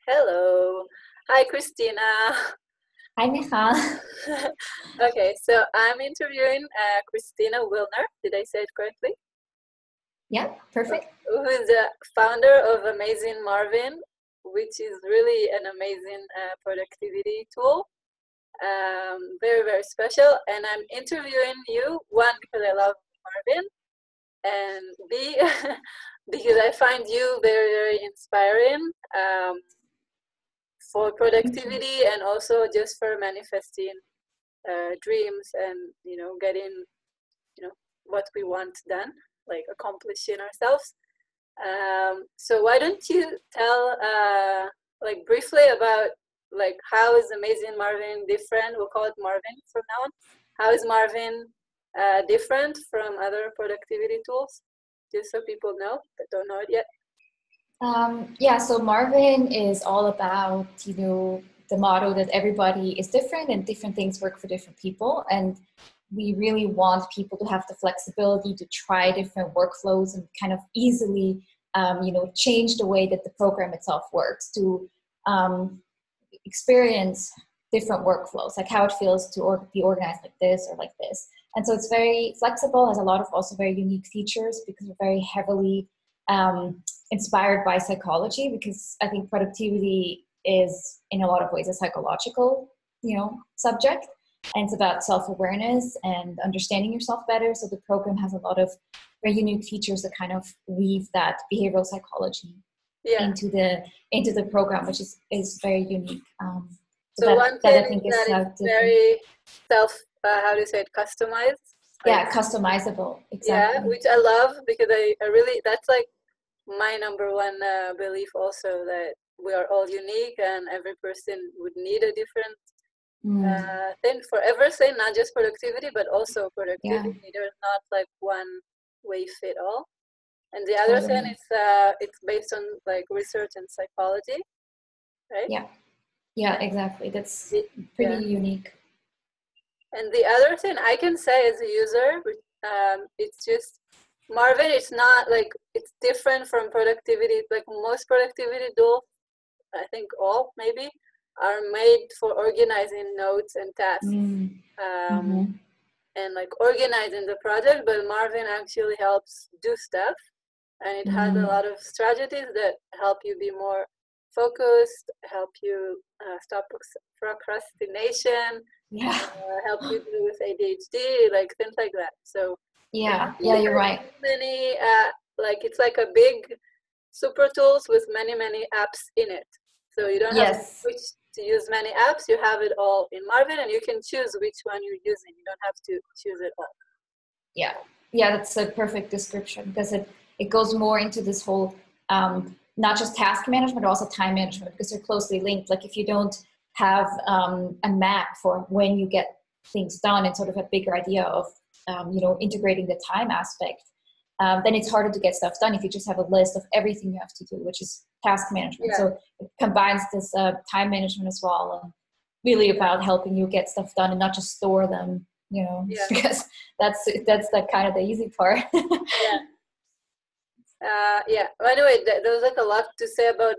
Hello. Hi, Christina. Hi, Michal. Okay, so I'm interviewing Christina Willner. Did I say it correctly? Yeah, perfect. Who is the founder of Amazing Marvin, which is really an amazing productivity tool. Very, very special. And I'm interviewing you, one, because I love Marvin, and B, because I find you very, very inspiring. For productivity and also just for manifesting dreams and getting what we want done, like accomplishing ourselves. So why don't you tell like briefly about like how is Amazing Marvin different? We'll call it Marvin from now on. How is Marvin different from other productivity tools, just so people know that don't know it yet? Yeah, so Marvin is all about, the motto that everybody is different and different things work for different people. And we really want people to have the flexibility to try different workflows and kind of easily, change the way that the program itself works, to experience different workflows, like how it feels to be organized like this or like this. And so it's very flexible, has a lot of also very unique features because we're very heavily inspired by psychology, because I think productivity is in a lot of ways a psychological, subject. And it's about self-awareness and understanding yourself better. So the program has a lot of very unique features that kind of weave that behavioral psychology into the program, which is very unique. So one thing that is very how do you say it, customized? Yeah, customizable. Exactly. Yeah, which I love, because I really, that's like my number one belief also, that we are all unique and every person would need a different thing for everything, not just productivity, but also productivity. There's not like one way fit all. And the other thing is it's based on like research and psychology, right? Yeah, exactly. That's pretty unique. And the other thing I can say as a user, it's just Marvin, it's not like, it's different from productivity. Like most productivity tools, I think all maybe, are made for organizing notes and tasks and like organizing the project, but Marvin actually helps do stuff, and it has a lot of strategies that help you be more focused, help you stop procrastination, help you deal with ADHD, like things like that. So you're right. Many like it's like a big super tools with many apps in it. So you don't have to switch to use many apps. You have it all in Marvin, and you can choose which one you're using. You don't have to choose it all. Yeah, that's a perfect description, because it goes more into this whole not just task management, but also time management, because they're closely linked. Like if you don't have a map for when you get things done and sort of a bigger idea of integrating the time aspect, then it's harder to get stuff done if you just have a list of everything you have to do, which is task management. So it combines this time management as well, and really about helping you get stuff done and not just store them, because that's like kind of the easy part. Anyway, there's like a lot to say about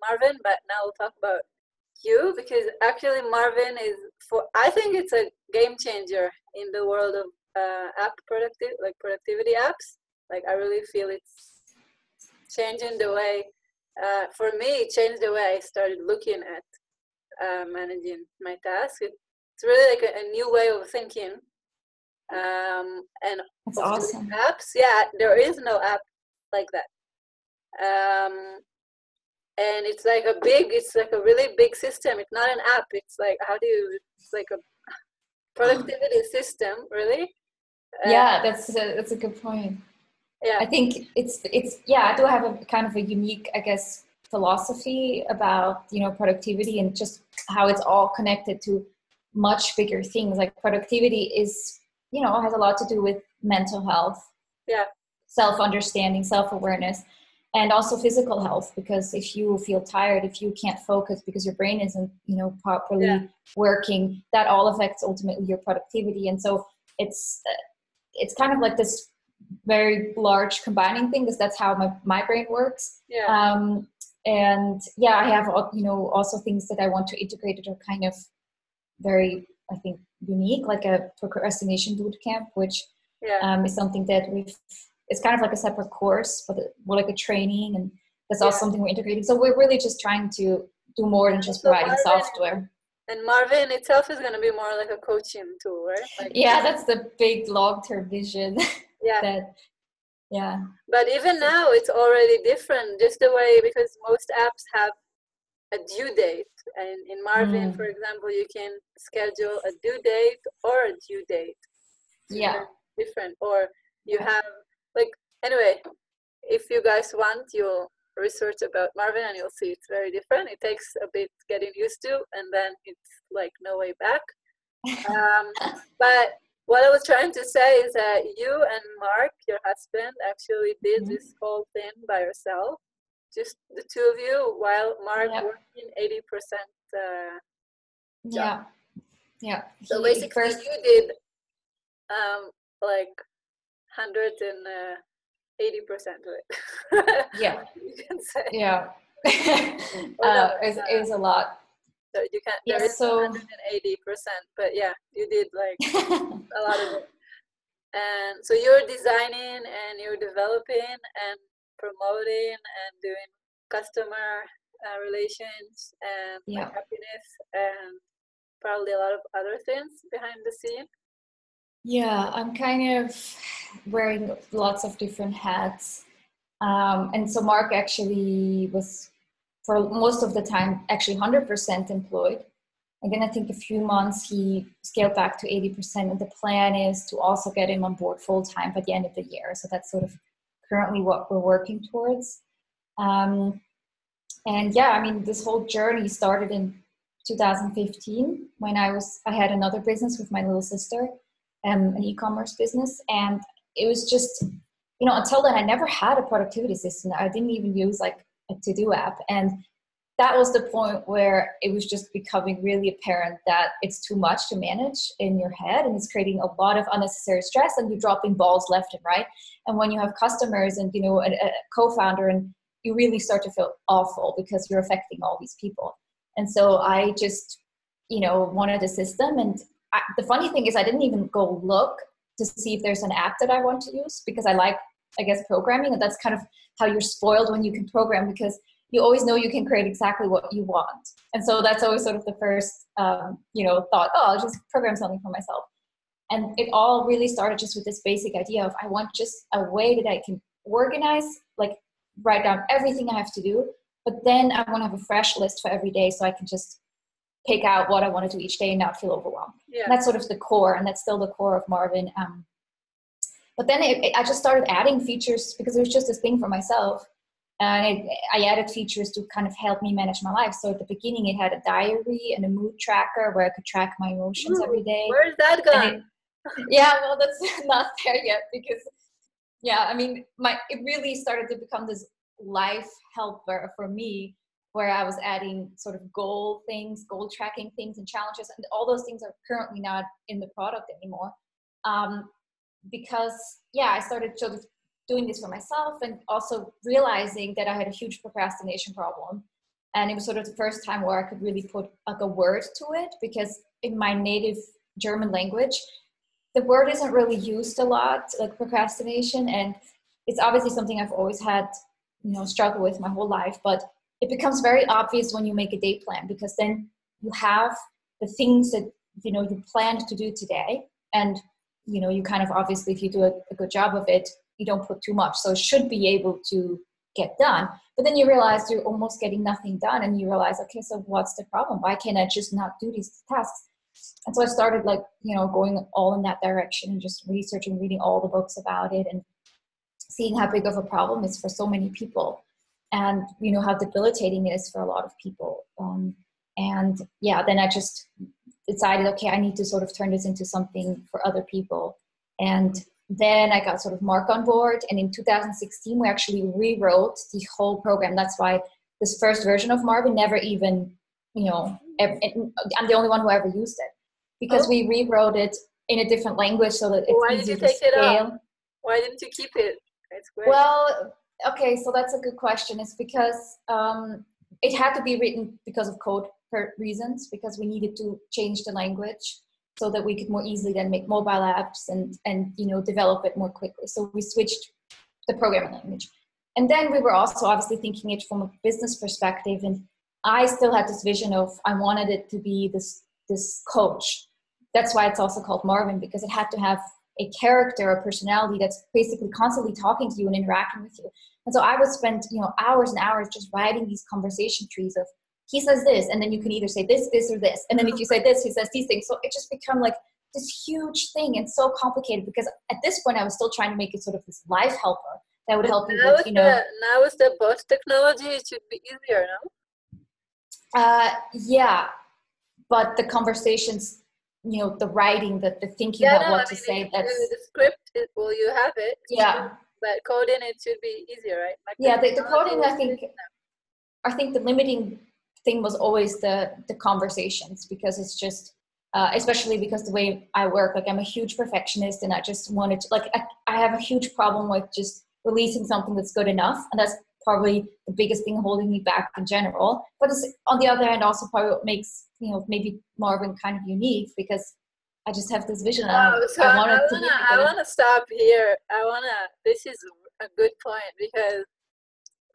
Marvin, but now we'll talk about you, because actually Marvin is, I think it's a game changer in the world of productivity apps. Like I really feel it's changing the way, for me, it changed the way I started looking at managing my tasks. It's really like a new way of thinking. And that's awesome. Apps, there is no app like that. And it's like a really big system. It's not an app. It's like, it's like a productivity system, really. That's a good point. I think it's I do have a kind of a unique, I guess, philosophy about productivity, and just how it's all connected to much bigger things. Like productivity is has a lot to do with mental health, self-understanding, self-awareness, and also physical health, because if you feel tired, if you can't focus because your brain isn't properly working, that all affects ultimately your productivity. And so it's kind of like this very large combining thing, because that's how my brain works. And yeah, I have, also things that I want to integrate that are kind of very, I think, unique, like a procrastination bootcamp, which is something that it's kind of like a separate course, but more like a training, and that's also something we're integrating. So we're really just trying to do more than just providing software. And Marvin itself is going to be more like a coaching tool, right? Like, that's the big long-term vision. But even now, it's already different, just the way, because most apps have a due date. And in Marvin, for example, you can schedule a due date or a due date. Different. Or you have, like, anyway, if you guys want, you'll research about Marvin and you'll see it's very different. It takes a bit getting used to, and then it's like no way back. But what I was trying to say is that you and Mark, your husband, actually did this whole thing by yourself, just the two of you, while Mark working 80% job. So basically, you did like 180% of it. You can say. It was a lot. So you can't. There is 180%, but you did like a lot of it. And so you're designing and you're developing and promoting and doing customer relations and like happiness and probably a lot of other things behind the scene. I'm kind of wearing lots of different hats. And so Mark actually was, for most of the time, actually 100% employed. And then I think a few months he scaled back to 80%. And the plan is to also get him on board full time by the end of the year. So that's sort of currently what we're working towards. This whole journey started in 2015 when I had another business with my little sister, an e-commerce business. And it was just, until then I never had a productivity system. I didn't even use like a to-do app. And that was the point where it was just becoming really apparent that it's too much to manage in your head, and it's creating a lot of unnecessary stress, and you're dropping balls left and right. And when you have customers and, a co-founder, and you really start to feel awful because you're affecting all these people. And so I just, wanted a system. And the funny thing is I didn't even go look to see if there's an app that I want to use, because I like, I guess, programming. And that's kind of how you're spoiled when you can program, because you always know you can create exactly what you want. And so that's always sort of the first, thought, I'll just program something for myself. And it all really started just with this basic idea of, I want just a way that I can organize, like write down everything I have to do, but then I want to have a fresh list for every day so I can just pick out what I want to do each day and not feel overwhelmed. And that's sort of the core, and that's still the core of Marvin. But then I just started adding features because it was just this thing for myself. And I added features to kind of help me manage my life. So at the beginning, it had a diary and a mood tracker where I could track my emotions every day. Where's that gone? That's not there yet, because, it really started to become this life helper for me, where I was adding sort of goal tracking things and challenges. And all those things are currently not in the product anymore. Because I started sort of doing this for myself, and also realizing that I had a huge procrastination problem. And it was sort of the first time where I could really put like a word to it, because in my native German language, the word isn't really used a lot, like procrastination. And it's obviously something I've always had, struggle with my whole life, but it becomes very obvious when you make a day plan, because then you have the things that, you planned to do today. And, you kind of, obviously, if you do a good job of it, you don't put too much. So it should be able to get done. But then you realize you're almost getting nothing done, and you realize, okay, so what's the problem? Why can't I just not do these tasks? And so I started going all in that direction, and just reading all the books about it, and seeing how big of a problem it's for so many people, and how debilitating it is for a lot of people. Then I just decided, okay, I need to sort of turn this into something for other people. And then I got sort of Mark on board, and in 2016 we actually rewrote the whole program. That's why this first version of Marvin never even, I'm the only one who ever used it, because we rewrote it in a different language so that it's easier to scale. Why didn't you keep it? It's great. Well, Okay, so that's a good question. It's because it had to be written because of code reasons, because we needed to change the language so that we could more easily then make mobile apps and develop it more quickly. So we switched the programming language. And then we were also obviously thinking it from a business perspective. And I still had this vision of, I wanted it to be this coach. That's why it's also called Marvin, because it had to have a character, a personality that's basically constantly talking to you and interacting with you. And so I would spend, hours and hours just writing these conversation trees of, he says this, and then you can either say this, or this. And then if you say this, he says these things. So it just become like this huge thing and so complicated, because at this point I was still trying to make it sort of this life helper that would help you with, Now with the bot technology, it should be easier, no? Yeah, but the conversations, the writing, the thinking about what to say, that's... The script, you have it. Yeah. But coding it should be easier, right? Like yeah, the coding, I think the limiting thing was always the conversations, because it's just, especially because the way I work, like I'm a huge perfectionist, and I just wanted to, like, I have a huge problem with just releasing something that's good enough. And that's probably the biggest thing holding me back in general. But it's, on the other hand, also probably what makes, maybe Marvin kind of unique, because I just have this vision. I want to stop here. This is a good point, because,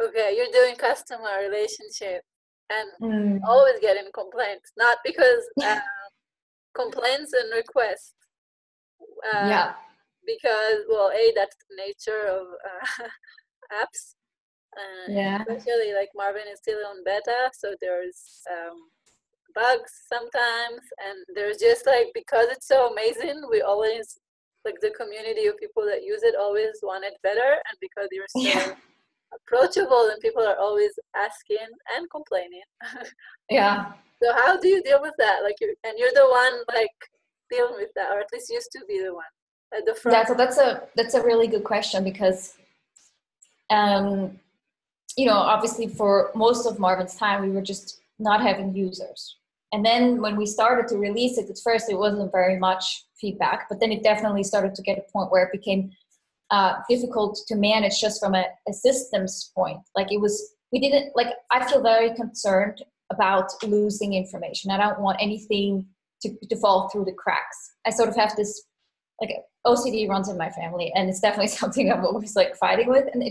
okay, you're doing customer relationship and always getting complaints, not because complaints and requests. Because, well, that's the nature of apps. Especially like Marvin is still on beta, so there's bugs sometimes, and there's just like, because it's so amazing, we always, like, the community of people that use it always want it better, and because you're so approachable and people are always asking and complaining. So how do you deal with that? Like, you're the one like dealing with that, or at least used to be the one at the front. So that's a really good question, because obviously for most of Marvin's time we were just not having users. And then when we started to release it, at first it wasn't very much feedback, but then it definitely started to get a point where it became difficult to manage just from a systems point. Like I feel very concerned about losing information. I don't want anything to fall through the cracks. I sort of have this, like, OCD runs in my family, and it's definitely something I'm always like fighting with. And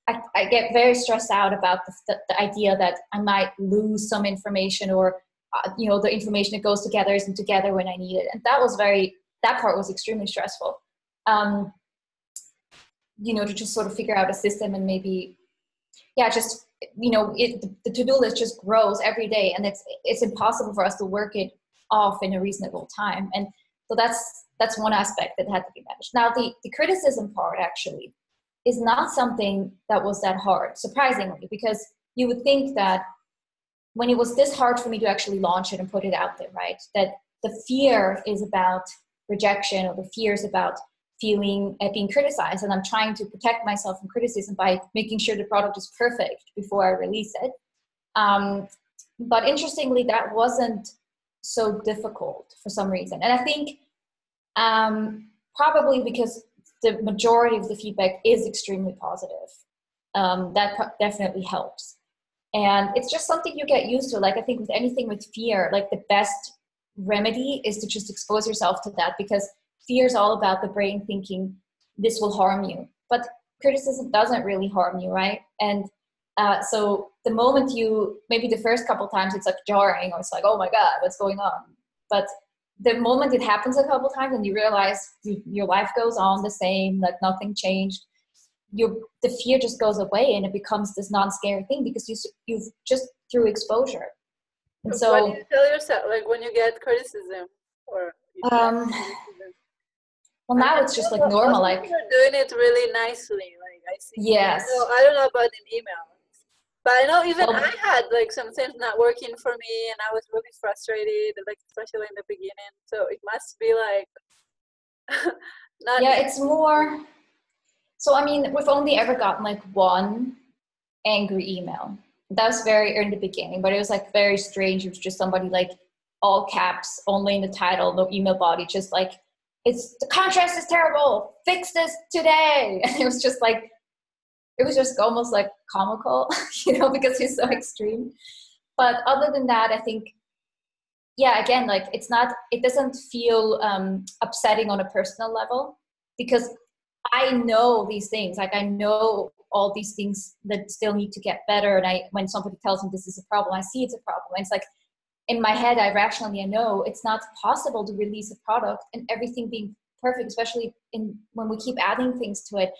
I get very stressed out about the idea that I might lose some information, or the information that goes together isn't together when I need it. And that part was extremely stressful. To just sort of figure out a system, and maybe, the to-do list just grows every day, and it's impossible for us to work it off in a reasonable time. And so that's one aspect that had to be managed. Now, the criticism part actually is not something that was that hard, surprisingly, because you would think that when it was this hard for me to actually launch it and put it out there, right, that the fear is about rejection, or the fear is about feeling being criticized, and I'm trying to protect myself from criticism by making sure the product is perfect before I release it. But interestingly, that wasn't so difficult for some reason. And I think probably because the majority of the feedback is extremely positive. That definitely helps. And it's just something you get used to. Like, I think with anything with fear, like, the best remedy is to just expose yourself to that, because fear is all about the brain thinking this will harm you. But criticism doesn't really harm you, right? And so the moment maybe the first couple times it's like jarring, or it's like, oh my God, what's going on? But the moment it happens a couple times and you realize your life goes on the same, like nothing changed, the fear just goes away, and it becomes this non-scary thing, because you've just through exposure. And so, what do you tell yourself, like, when you get criticism, or well, now it's just like normal. Like, you're doing it really nicely. Like, I see. Yes. I don't know about an email, but I know even I had like some things not working for me, and I was really frustrated, like, especially in the beginning. So it must be like not. Yeah, it's more. So, I mean, we've only ever gotten like one angry email. That was very in the beginning, but it was like very strange. It was just somebody like all caps, only in the title, no email body, just like, the contrast is terrible, fix this today. And it was it was just almost like comical, because he's so extreme. But other than that, I think, yeah, again, like it doesn't feel upsetting on a personal level, because I know these things. Like, I know all these things that still need to get better. And when somebody tells me this is a problem, I see it's a problem. And it's like, in my head, I know it's not possible to release a product and everything being perfect, especially when we keep adding things to it.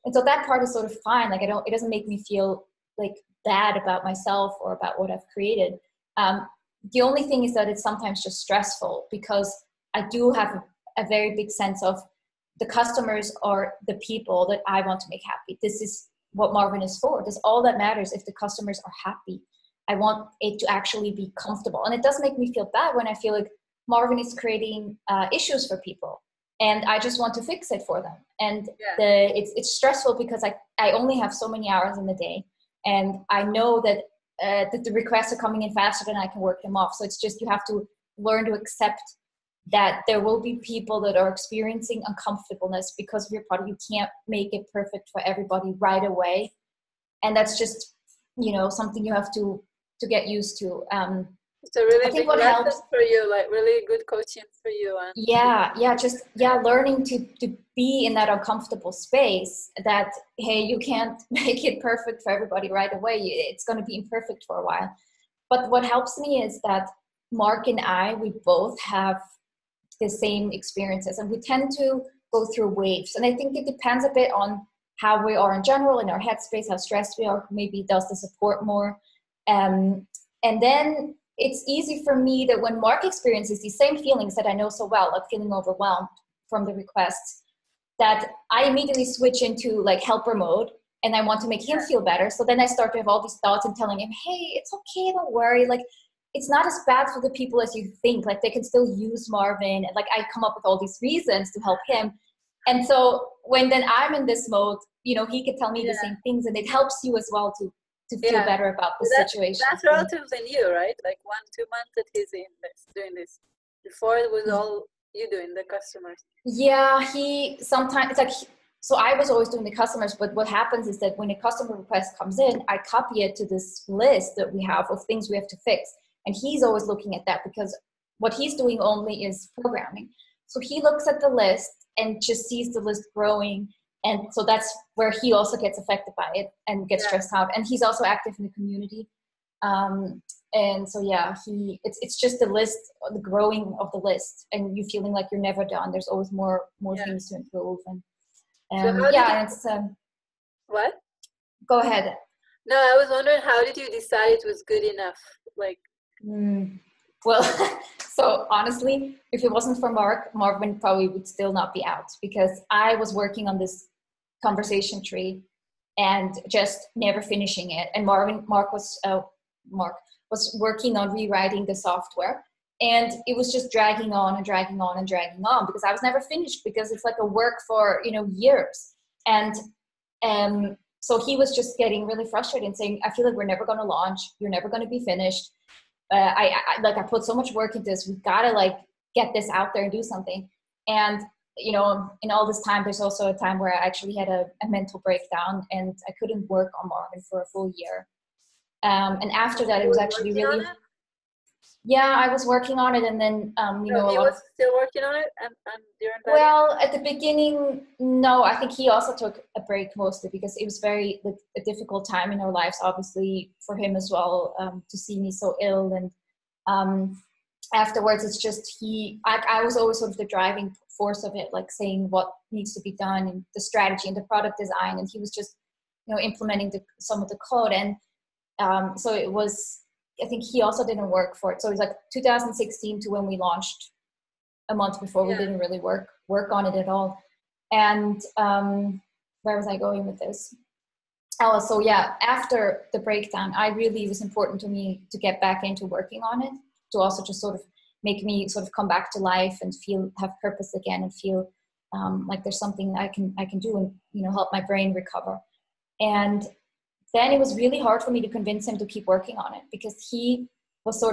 And so that part is sort of fine. Like, it doesn't make me feel like bad about myself or about what I've created. The only thing is that it's sometimes just stressful, because I do have a very big sense of the customers are the people that I want to make happy. This is what Marvin is for. This all that matters. If the customers are happy, I want it to actually be comfortable. And it does make me feel bad when I feel like Marvin is creating issues for people, and I just want to fix it for them. And it's stressful because I only have so many hours in the day, and I know that the requests are coming in faster than I can work them off. So it's just, you have to learn to accept that there will be people that are experiencing uncomfortableness because of your product. You can't make it perfect for everybody right away. And that's just, something you have to get used to. It's a really big lesson for you, like really good coaching for you. Learning to be in that uncomfortable space, that, hey, you can't make it perfect for everybody right away. It's going to be imperfect for a while. But what helps me is that Mark and I, we both have the same experiences, and we tend to go through waves. And I think it depends a bit on how we are in general, in our headspace, how stressed we are, maybe does the support more. And then it's easy for me that when Mark experiences these same feelings that I know so well, like feeling overwhelmed from the requests, that I immediately switch into like helper mode, and I want to make him feel better. So then I start to have all these thoughts and telling him, hey, it's okay, don't worry. Like, it's not as bad for the people as you think. Like, they can still use Marvin. And like, I come up with all these reasons to help him. And so when then I'm in this mode, he can tell me the same things, and it helps you as well to feel better about the situation. That's relatively new, right? Like 1-2 months that he's doing this. Before it was all you doing the customers. Yeah, he sometimes, it's like, so I was always doing the customers, but what happens is that when a customer request comes in, I copy it to this list that we have of things we have to fix. And he's always looking at that, because what he's doing only is programming. So he looks at the list and just sees the list growing. And so that's where he also gets affected by it and gets stressed out. And he's also active in the community. And so, it's just the list, the growing of the list, and you feeling like you're never done. There's always more things to improve. What? Go ahead. No, I was wondering, how did you decide it was good enough? Like, well, so honestly, if it wasn't for Mark, Marvin probably would still not be out, because I was working on this conversation tree and just never finishing it. And Mark was working on rewriting the software, and it was just dragging on and dragging on and dragging on, because I was never finished, because it's like a work for, years. And so he was just getting really frustrated and saying, I feel like we're never going to launch. You're never going to be finished. I put so much work into this. We've got to get this out there and do something. And, in all this time, there's also a time where I actually had a mental breakdown, and I couldn't work on Marvin for a full year. And after that, it was actually really, I was working on it. And then, he was still working on it and during that? Well, at the beginning, no, I think he also took a break, mostly because it was very a difficult time in our lives, obviously for him as well, to see me so ill. And afterwards, it's just I was always sort of the driving force of it, like saying what needs to be done and the strategy and the product design. And he was just, implementing some of the code. And so it was, I think he also didn't work for it. So it was like 2016 to when we launched. A month before, we didn't really work on it at all. And where was I going with this? Oh, so after the breakdown, it was important to me to get back into working on it, to also just sort of make me sort of come back to life and have purpose again, and feel like there's something I can do, and help my brain recover. And then it was really hard for me to convince him to keep working on it, because he was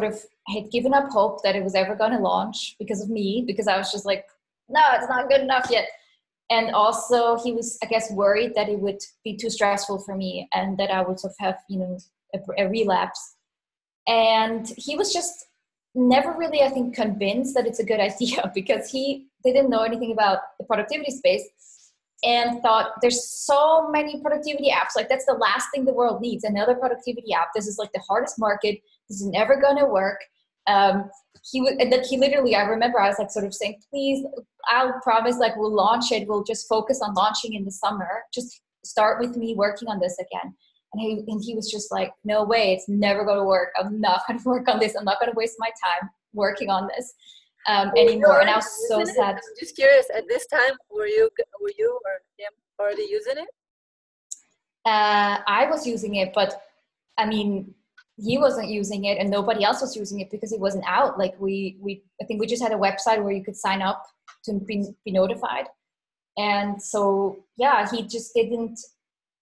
had given up hope that it was ever going to launch because of me, because I was just like, no, it's not good enough yet. And also he was, I guess, worried that it would be too stressful for me and that I would sort of have, you know, a relapse. And he was just never really, I think, convinced that it's a good idea because he didn't know anything about the productivity space and thought there's so many productivity apps. Like that's the last thing the world needs, another productivity app. This is like the hardest market. This is never going to work. He literally, I remember I was like sort of saying, please, I'll promise, like we'll launch it. We'll just focus on launching in the summer. Just start with me working on this again. And he was just like, no way, it's never going to work. I'm not going to work on this. I'm not going to waste my time working on this anymore. And I was so sad. I'm just curious, at this time, were you or him already using it? I was using it, but I mean, he wasn't using it and nobody else was using it because it wasn't out. Like I think we just had a website where you could sign up to be notified. And so, yeah, he just didn't,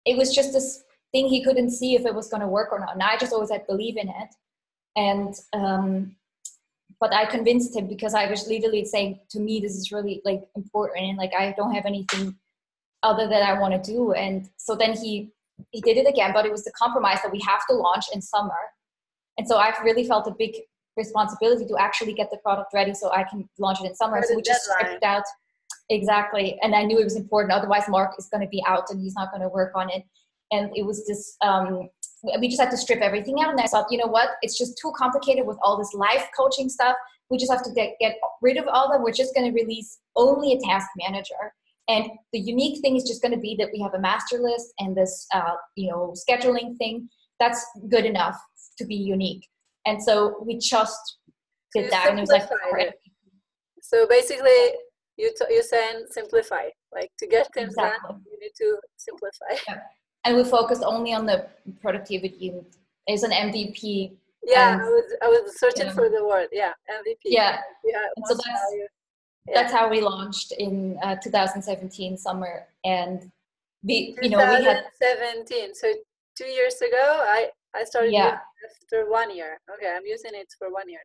it was just this thing he couldn't see if it was going to work or not. And I just always had believe in it. And, but I convinced him because I was literally saying, to me, this is really like important. And like, I don't have anything other that I want to do. And so then he did it again, but it was the compromise that we have to launch in summer. And so I've really felt a big responsibility to actually get the product ready so I can launch it in summer. So we just scripted out. Exactly. And I knew it was important. Otherwise, Mark is going to be out and he's not going to work on it. And it was this, we just had to strip everything out. And I thought, you know what? It's just too complicated with all this life coaching stuff. We just have to get rid of all that. We're just going to release only a task manager. And the unique thing is just going to be that we have a master list and this, scheduling thing. That's good enough to be unique. And so we just did that. And it was like, so basically, you're saying simplify. Like to get things done, you need to simplify. Yeah. And we focused only on the productivity. There's an MVP. Yeah, I was searching for the word. Yeah, MVP. Yeah. And so that's how we launched in 2017 summer. And we had 2017. So 2 years ago, I started after 1 year. Okay, I'm using it for 1 year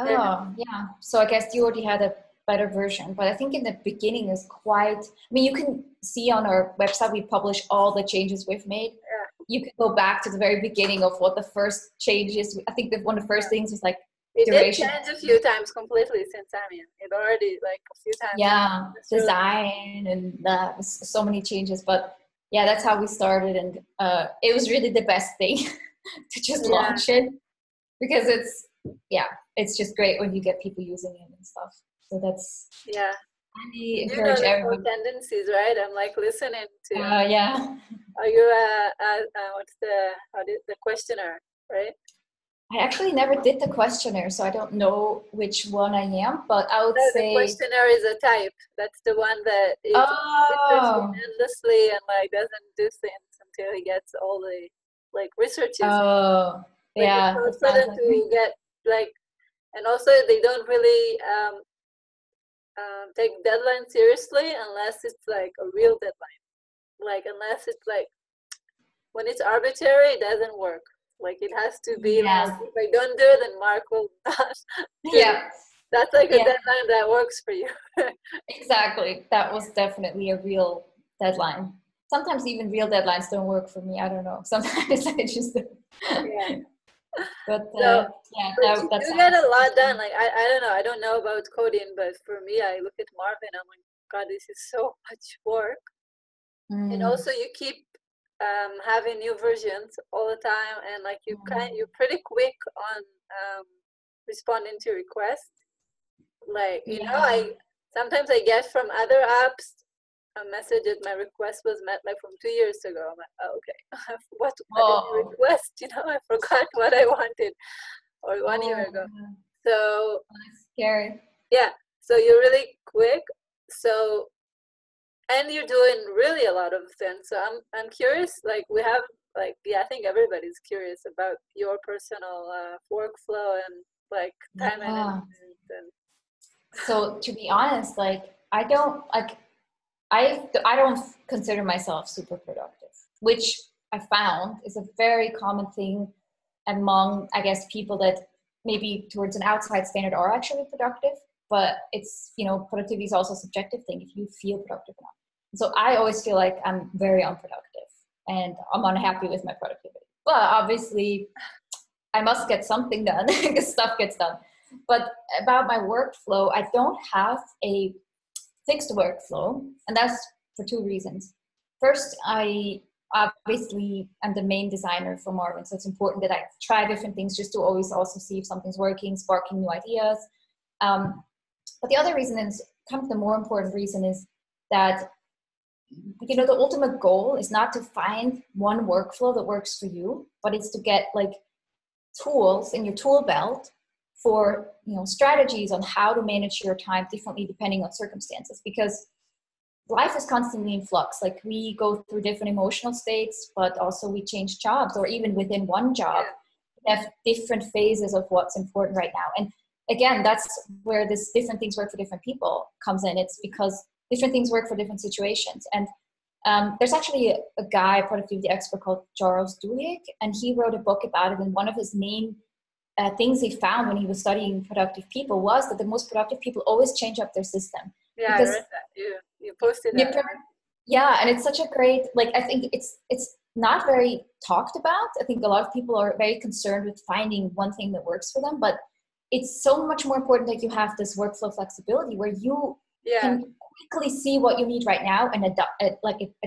now. Oh, yeah. So I guess you already had a better version, but I think in the beginning is quite, I mean, you can see on our website, we publish all the changes we've made. Yeah. You can go back to the very beginning of what the first changes, I think that one of the first things was like duration. It did change a few times completely since it already like a few times. Yeah, design and so many changes, but yeah, that's how we started. And it was really the best thing to just launch it because it's just great when you get people using it and stuff. So that's really encourage everyone. Tendencies, right? I'm like listening to. Are you what's the questionnaire, right? I actually never did the questionnaire, so I don't know which one I am. But I would say the questionnaire is a type. That's the one that is endlessly and like doesn't do things until he gets all the like researches. Oh, yeah. It's for them to get like, and also they don't really take deadline seriously unless it's like a real deadline. Like unless it's like when it's arbitrary, it doesn't work. Like it has to be like if I don't do it, then Mark will not. That's like a deadline that works for you. Exactly. That was definitely a real deadline. Sometimes even real deadlines don't work for me. I don't know. Sometimes I just But that's you get a lot done. Like I don't know. I don't know about coding, but for me, I look at Marvin. I'm like, God, this is so much work. And also, you keep having new versions all the time, and like you're pretty quick on responding to requests. Like I sometimes I get from other apps a message that my request was met like from 2 years ago. I'm like, oh, okay, what did you request? I forgot what I wanted, or 1 year ago. So that's scary. Yeah, so you're really quick. So and you're doing really a lot of things. So I'm curious. Like we have I think everybody's curious about your personal workflow and like time management. So to be honest, like I don't consider myself super productive, which I found is a very common thing among, I guess, people that maybe towards an outside standard are actually productive. but it's, productivity is also a subjective thing if you feel productive or not. So I always feel like I'm very unproductive and I'm unhappy with my productivity. But obviously, I must get something done because stuff gets done. But about my workflow, I don't have a fixed workflow, and that's for two reasons. First, I obviously am the main designer for Marvin, so it's important that I try different things just to always also see if something's working, sparking new ideas. But the other reason is kind of the more important reason is that the ultimate goal is not to find one workflow that works for you, but it's to get like tools in your tool belt for strategies on how to manage your time differently depending on circumstances, because life is constantly in flux. Like we go through different emotional states, but also we change jobs, or even within one job we have different phases of what's important right now. And again, that's where this different things work for different people comes in. It's because different things work for different situations. And there's actually a guy, productivity expert called Charles Duhigg, and he wrote a book about it. And one of his main things he found when he was studying productive people was that the most productive people always change up their system. Yeah, I read that. You posted that. Yeah, and it's such a great, I think it's not very talked about. I think a lot of people are very concerned with finding one thing that works for them, but it's so much more important that you have this workflow flexibility where you can quickly see what you need right now and adjust.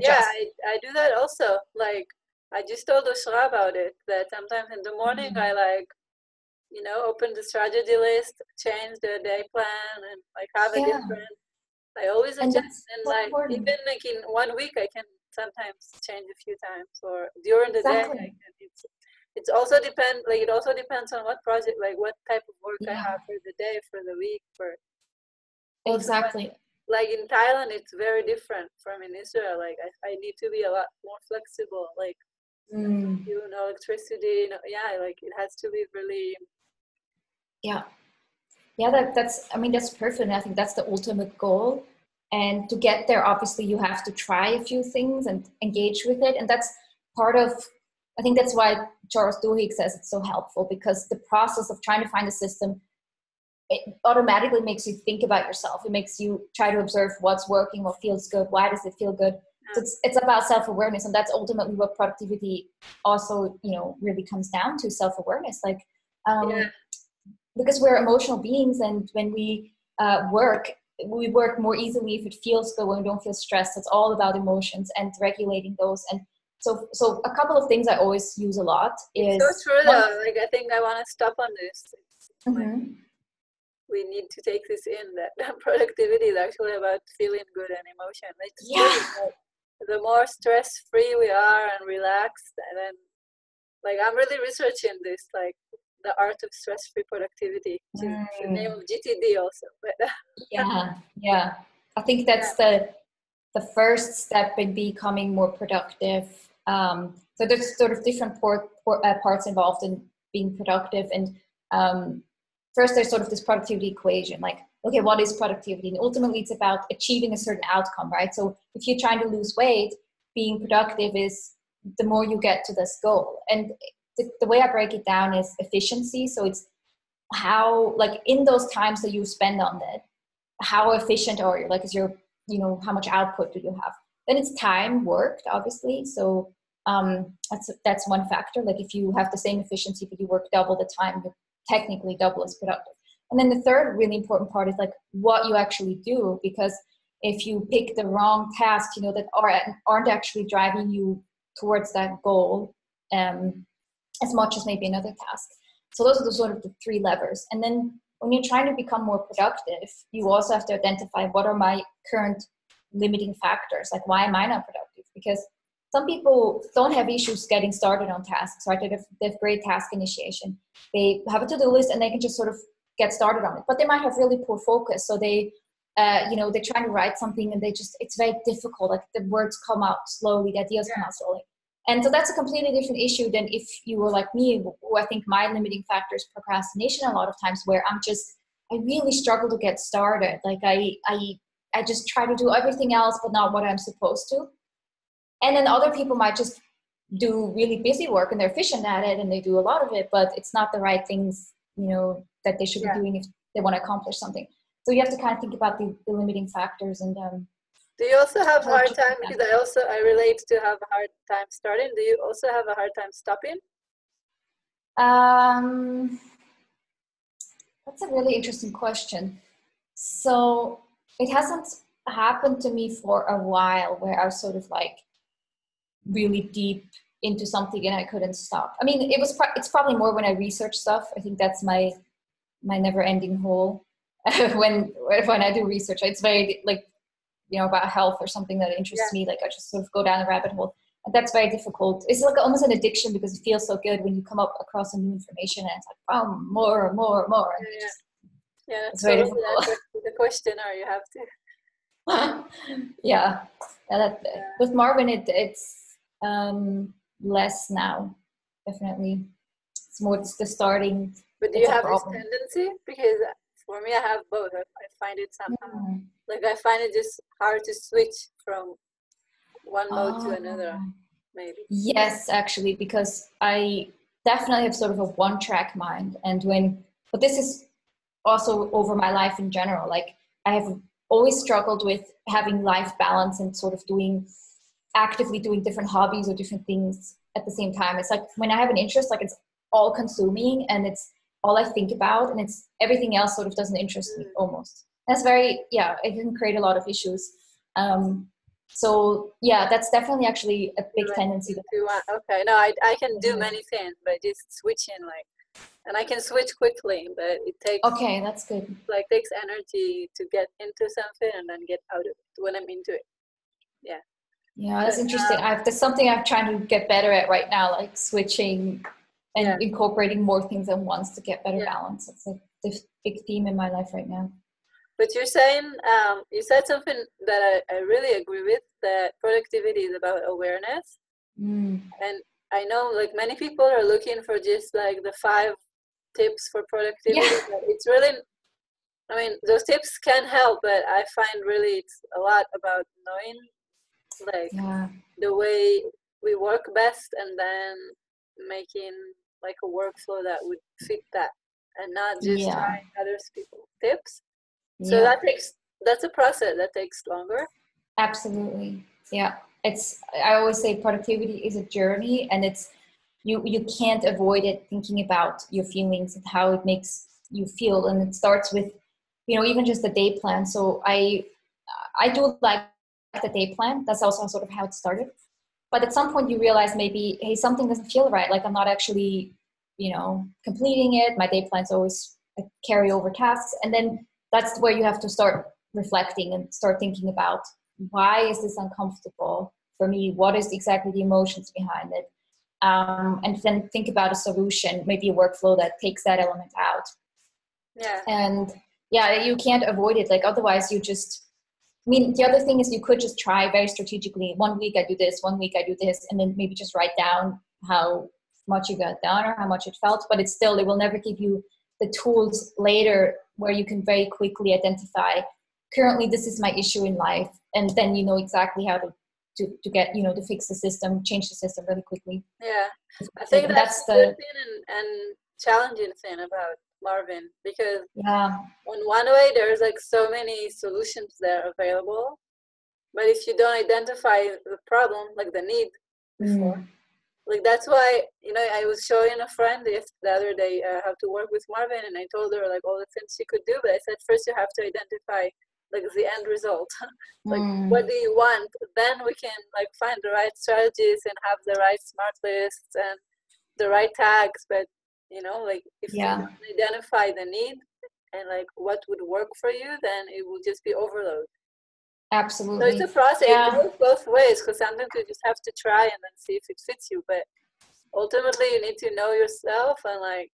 Yeah, I do that also. Like I just told Oshra about it, that sometimes in the morning I open the strategy list, change the day plan, and have a different. I always adjust, and even in 1 week I can sometimes change a few times, or during the day I can. It's also depend. It also depends on what project, what type of work I have for the day, for the week, for. Exactly. In Thailand, it's very different from in Israel. I need to be a lot more flexible. Electricity. It has to be really. That's perfect. And I think that's the ultimate goal. And to get there, obviously, you have to try a few things and engage with it. And that's part of, I think that's why Charles Duhigg says it's so helpful, because the process of trying to find a system, it automatically makes you think about yourself. It makes you try to observe what's working, what feels good, why does it feel good. So it's about self-awareness, and that's ultimately what productivity also, really comes down to, self-awareness. Because we're emotional beings, and when we work more easily if it feels good, when we don't feel stressed. It's all about emotions and regulating those. And so a couple of things I always use a lot is... It's so true though. I think I want to stop on this. We need to take this in, that productivity is actually about feeling good and emotion. The more stress-free we are and relaxed, and then I'm really researching this, the art of stress-free productivity, which is the name of GTD also. But yeah. I think that's the first step in becoming more productive. So there's sort of different parts involved in being productive. And first, there's sort of this productivity equation. Okay, what is productivity? And ultimately, it's about achieving a certain outcome, right? So if you're trying to lose weight, being productive is the more you get to this goal. And the way I break it down is efficiency. So it's how, in those times that you spend on it, how efficient are you? Is your, how much output do you have? Then it's time worked, obviously. So that's one factor. If you have the same efficiency, but you work double the time, you're technically double as productive. And then the third really important part is what you actually do, because if you pick the wrong tasks, that aren't actually driving you towards that goal, as much as maybe another task. So those are the sort of the three levers. And then when you're trying to become more productive, you also have to identify what are my current limiting factors. Why am I not productive? Because some people don't have issues getting started on tasks, right? They have great task initiation. They have a to-do list and they can just sort of get started on it. But they might have really poor focus. So they're trying to write something and it's very difficult. The words come out slowly, the ideas come out slowly. And so that's a completely different issue than if you were like me, who I think my limiting factor is procrastination a lot of times, where I really struggle to get started. I just try to do everything else, but not what I'm supposed to. And then other people might just do really busy work and they're efficient at it and they do a lot of it, but it's not the right things, that they should be doing if they want to accomplish something. So you have to kind of think about the limiting factors and do you also have a hard time, because I relate to have a hard time starting, do you also have a hard time stopping? That's a really interesting question. So it hasn't happened to me for a while where I was sort of like really deep into something and I couldn't stop. I mean, it's probably more when I research stuff. I think that's my never-ending hole. when I do research, it's very like, about health or something that interests me. Like I just sort of go down a rabbit hole. And that's very difficult. It's like almost an addiction because it feels so good when you come up across some new information and it's like, more. And that's very difficult. The questionnaire you have to. With Marvin, it's less now, definitely. It's more the starting. But do you have this tendency? Because for me, I have both. I find it somehow like I find it just hard to switch from one mode to another, maybe. Yes, actually, because I definitely have sort of a one-track mind, but this is also over my life in general. Like I have always struggled with having life balance and sort of actively doing different hobbies or different things at the same time. It's like when I have an interest, like it's all consuming and it's all I think about, and it's everything else sort of doesn't interest me almost. That's it can create a lot of issues. So that's definitely actually a big tendency. Okay, no, I can do many things, but just switching and I can switch quickly, but it takes. Okay, that's good. Like takes energy to get into something and then get out of it when I'm into it. Yeah. Yeah, that's interesting. That's something I'm trying to get better at right now, like switching and incorporating more things at once to get better balance. It's like the big theme in my life right now. But you're saying, you said something that I really agree with, that productivity is about awareness. And I know like many people are looking for just like the 5 tips for productivity. But it's really, I mean, those tips can help, but I find really it's a lot about knowing like the way we work best and then making like a workflow that would fit that and not just trying other people's tips. So that's a process that takes longer. Absolutely. Yeah. I always say productivity is a journey, and it's you can't avoid it, thinking about your feelings and how it makes you feel. And it starts with, even just the day plan. So I do like the day plan. That's also sort of how it started. But at some point you realize maybe, hey, something doesn't feel right. Like I'm not actually, completing it. My day plan's always carry over tasks. And then that's where you have to start reflecting and start thinking about, why is this uncomfortable for me? What is exactly the emotions behind it? And then think about a solution, maybe a workflow that takes that element out. Yeah. And you can't avoid it. Like otherwise the other thing is you could just try very strategically. 1 week I do this, 1 week I do this, and then maybe just write down how much you got done or how much it felt, but it will never give you the tools later where you can very quickly identify, currently this is my issue in life, and then you know exactly how to get, to fix the system, change the system really quickly. Yeah, I think that's the good thing and challenging thing about Marvin, because on one way there's like so many solutions that are available, but if you don't identify the problem, like the need before, like that's why, I was showing a friend the other day how to work with Marvin, and I told her like all the things she could do, but I said first you have to identify like the end result. Like what do you want? Then we can like find the right strategies and have the right smart lists and the right tags. But like if you don't identify the need and like what would work for you, then it will just be overload. Absolutely. So it's a process. It goes both ways, because sometimes you just have to try and then see if it fits you. But ultimately you need to know yourself and like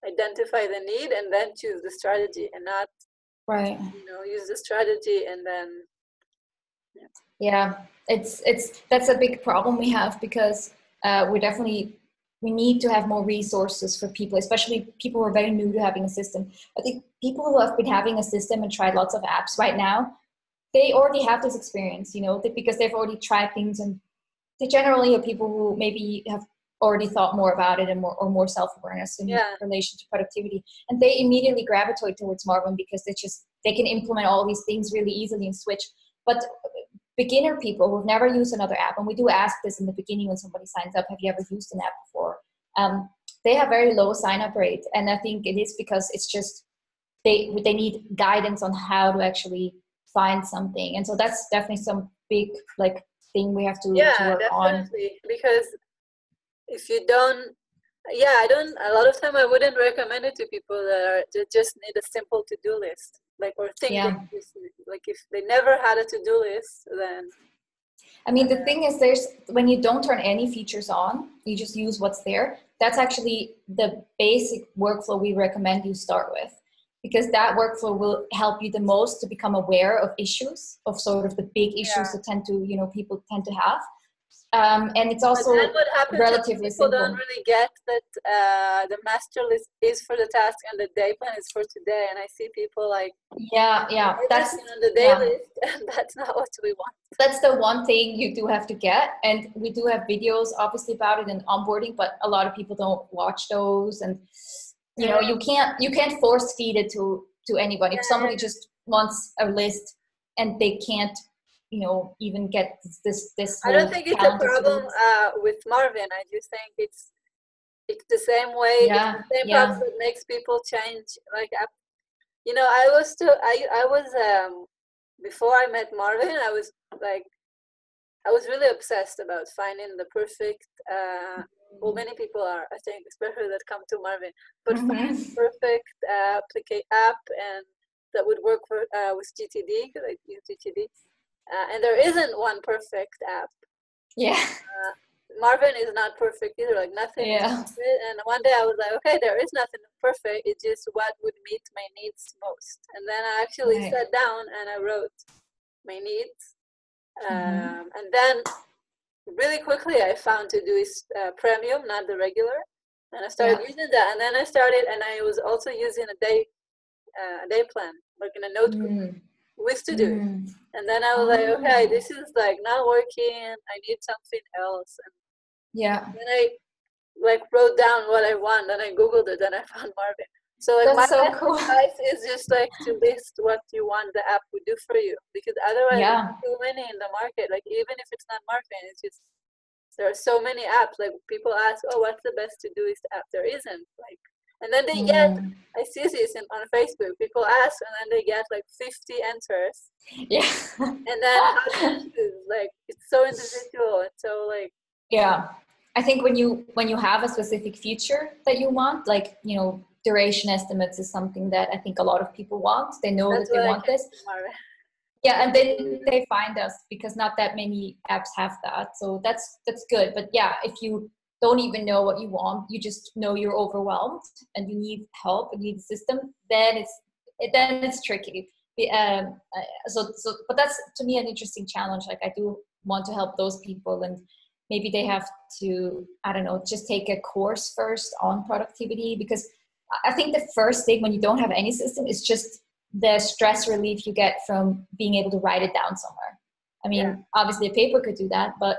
identify the need and then choose the strategy, and not use the strategy and then that's a big problem we have, because we need to have more resources for people, especially people who are very new to having a system. I think people who have been having a system and tried lots of apps right now, they already have this experience, because they've already tried things, and they generally are people who maybe have already thought more about it and more self-awareness in relation to productivity, and they immediately gravitate towards Marvin because they can implement all these things really easily and switch. But beginner people who've never used another app, and we do ask this in the beginning when somebody signs up, have you ever used an app before? They have very low sign-up rate. And I think it is because it's just, they need guidance on how to actually find something. And so that's definitely some big like thing we have to work on. Definitely. Because if you don't, a lot of time I wouldn't recommend it to people that just need a simple to-do list. Like, or think that like if they never had a to-do list, then. I mean, the thing is, when you don't turn any features on, you just use what's there. That's actually the basic workflow we recommend you start with, because that workflow will help you the most to become aware of issues, of sort of the big issues that people tend to have. And it's also relatively simple. People don't really get that the master list is for the task and the day plan is for today. And I see people like, that's on the day list, and that's not what we want. That's the one thing you do have to get. And we do have videos obviously about it and onboarding, but a lot of people don't watch those. And you can't force feed it to anybody. If somebody just wants a list and they can't even get this I don't think it's a problem with Marvin. I just think it's the same way. It's the same problem that makes people change. Like, I was before I met Marvin, I was really obsessed about finding the perfect. Well, many people are, I think, especially that come to Marvin, but find the perfect app and that would work with GTD, because I use GTD. And there isn't one perfect app. Marvin is not perfect either. Like, nothing is perfect. And one day I was like, okay, there is nothing perfect. It's just what would meet my needs most. And then I actually sat down and I wrote my needs. And then really quickly I found Todoist Premium, not the regular. And I started using that. And then I was also using a day plan, like in a notebook. With to do, and then I was like, okay, this is like not working. I need something else. And then I like wrote down what I want, and I googled it, and I found Marvin. So like, that's my cool. advice is just like to list what you want the app would do for you, because otherwise there's too many in the market. Like, even if it's not Marvin, it's just there are so many apps. Like, people ask, oh, what's the best Todoist app? There isn't. Like. And then they get, I see this on Facebook, people ask and then they get like 50 answers. And then how do you choose? Like, it's so individual and so like. I think when you have a specific feature that you want, like, duration estimates is something that I think a lot of people want. They know that they want this. And then they find us, because not that many apps have that. So that's good. But if you don't even know what you want, you just know you're overwhelmed and you need help and you need a system, then it's tricky. But that's, to me, an interesting challenge. Like, I do want to help those people, and maybe they have to, I don't know, just take a course first on productivity, because I think the first thing when you don't have any system is just the stress relief you get from being able to write it down somewhere. I mean, obviously a paper could do that, but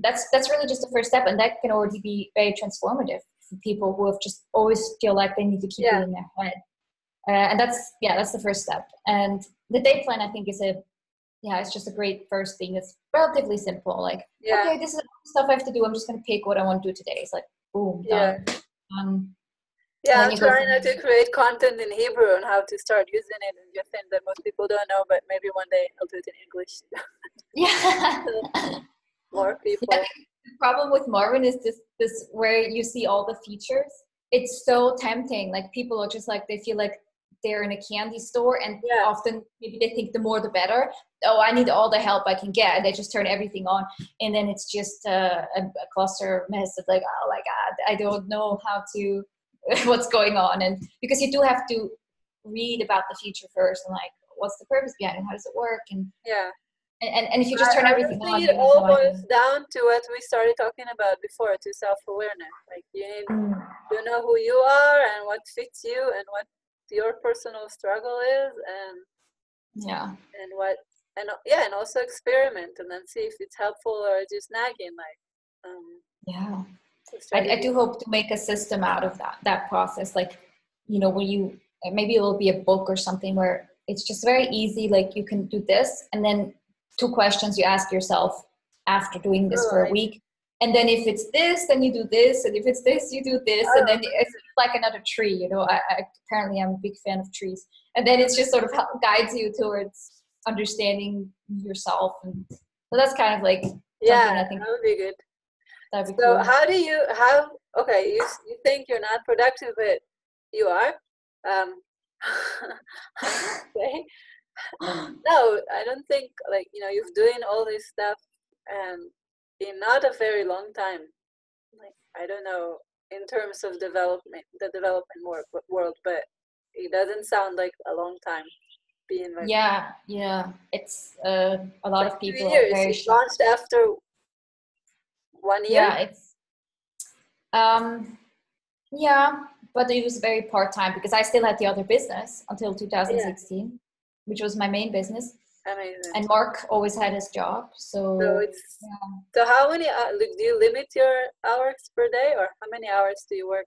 that's really just the first step, and that can already be very transformative for people who have just always feel like they need to keep it in their head. And that's the first step. And the day plan, I think, is it's just a great first thing. It's relatively simple. Like, okay, this is stuff I have to do. I'm just going to pick what I want to do today. It's like, boom, done. I'm trying not to create content in Hebrew and how to start using it, and just think that most people don't know, but maybe one day I'll do it in English. More people. The problem with Marvin is this where you see all the features. It's so tempting. Like, people are just like, they feel like they're in a candy store, and often maybe they think the more the better. Oh, I need all the help I can get, and they just turn everything on, and then it's just a cluster mess of like, oh my God, I don't know how to what's going on. And because you do have to read about the feature first, and like, what's the purpose behind it? How does it work? And And if you just turn everything on, it all boils down to what we started talking about before, to self-awareness. Like, you need to know who you are and what fits you and what your personal struggle is, and also experiment and then see if it's helpful or just nagging. I do hope to make a system out of that process. Like, where maybe it will be a book or something where it's just very easy. Like you can do this, and then 2 questions you ask yourself after doing this for a week. And then if it's this, then you do this. And if it's this, you do this. And then it's like another tree, you know. I apparently I'm a big fan of trees. And then it's just sort of guides you towards understanding yourself. And so that's kind of like something I think that would be good. That'd be So cool. how do you okay, you think you're not productive, but you are. Okay. No, I don't think, like, you know, you're doing all this stuff in not a very long time. Like, I don't know, in terms of development, the development world, but it doesn't sound like a long time being like. Yeah. It's a lot of people 2 years. are very It launched after 1 year. Yeah, it's yeah, but it was very part-time because I still had the other business until 2016, which was my main business. Amazing. And Mark always had his job, so it's so how many do you limit your hours per day, or how many hours do you work?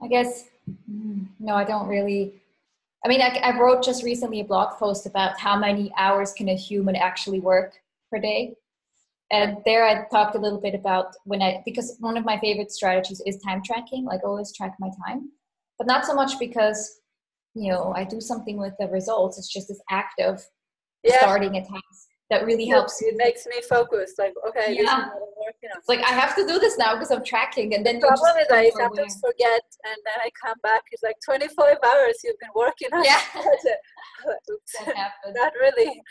I guess no, I don't really. I mean, I wrote just recently a blog post about how many hours can a human actually work per day. And there I talked a little bit about because one of my favorite strategies is time tracking, like always track my time, but not so much because, you know, I do something with the results. It's just this act of starting a task that really helps. It makes me focus, like, okay, this is what I'm working on. It's like, I have to do this now because I'm tracking. And then the problem is I sometimes forget, and then I come back, it's like 25 hours you've been working on. Yeah. Oops. Not really.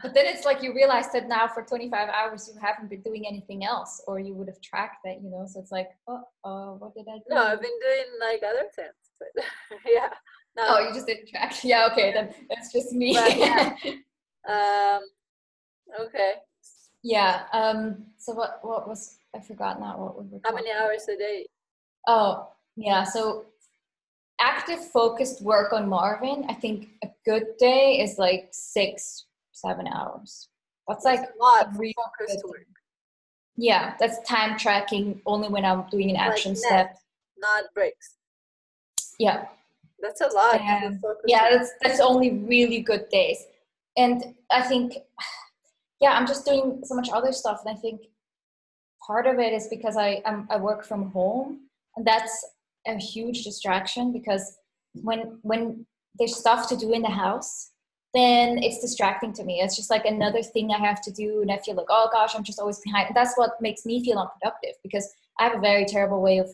But then it's like you realize that now for 25 hours you haven't been doing anything else, or you would have tracked that, you know. So it's like, what did I do? No, I've been doing like other things. But yeah. No. Oh, you just didn't track. Yeah, okay, then that's just me. But, yeah. Okay. Yeah. So what was, I forgot now what we were talking. How many hours a day? Oh, yeah. So active focused work on Marvin, I think a good day is like 6-7 hours. That's like a lot of focused work. Yeah, that's time tracking only when I'm doing an action step. Not breaks. Yeah. That's a lot. Yeah, that's only really good days. And I think, yeah, I'm just doing so much other stuff. And I think part of it is because I work from home, and that's a huge distraction, because when there's stuff to do in the house, then it's distracting to me. It's just like another thing I have to do, and I feel like, oh gosh, I'm just always behind. And that's what makes me feel unproductive, because I have a very terrible way of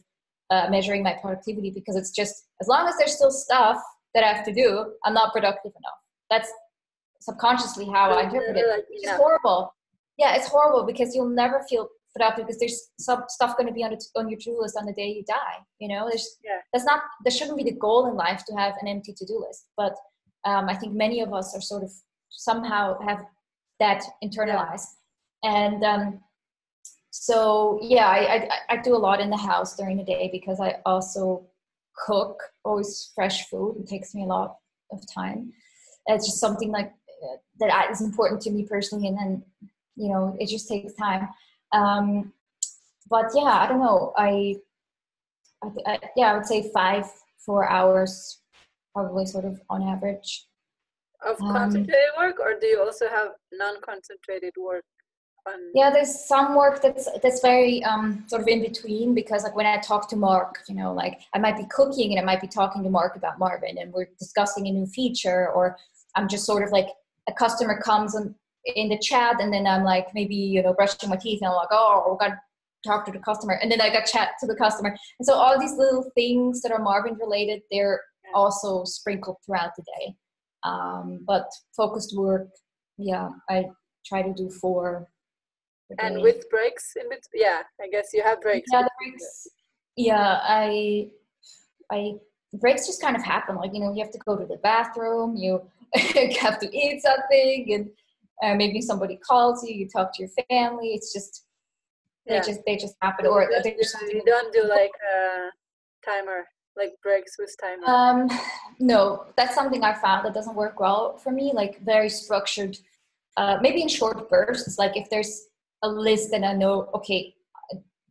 measuring my productivity, because it's just, as long as there's still stuff that I have to do, I'm not productive enough. That's subconsciously how I interpret it. It's horrible. Yeah, it's horrible, because you'll never feel productive, because there's some stuff going to be on your to-do list on the day you die. You know, there shouldn't be the goal in life to have an empty to-do list. But I think many of us are sort of somehow have that internalized. And so, yeah, I do a lot in the house during the day, because I also cook always fresh food. It takes me a lot of time. It's just something like that is important to me personally. And then, you know, it just takes time. But yeah, I don't know. I would say 4 hours, probably, sort of on average. Of concentrated work, or do you also have non-concentrated work? Yeah, there's some work that's very sort of in between, because like when I talk to Mark, you know, like I might be cooking and I might be talking to Mark about Marvin, and we're discussing a new feature, or I'm just sort of like, a customer comes in the chat, and then I'm like, maybe, you know, brushing my teeth, and I'm like, oh, we got to talk to the customer, and then I got chat to the customer. And so all these little things that are Marvin related, they're also sprinkled throughout the day. But focused work, yeah, I try to do 4. And with breaks in between? Yeah, I guess you have breaks. Yeah, the breaks. Yeah, I breaks just kind of happen. Like, you know, you have to go to the bathroom, you have to eat something, and maybe somebody calls you, you talk to your family. It's just they just happen. So or you don't do like a timer, like breaks with timer? No, that's something I found that doesn't work well for me. Like very structured, maybe in short bursts. Like if there's a list and I know, okay,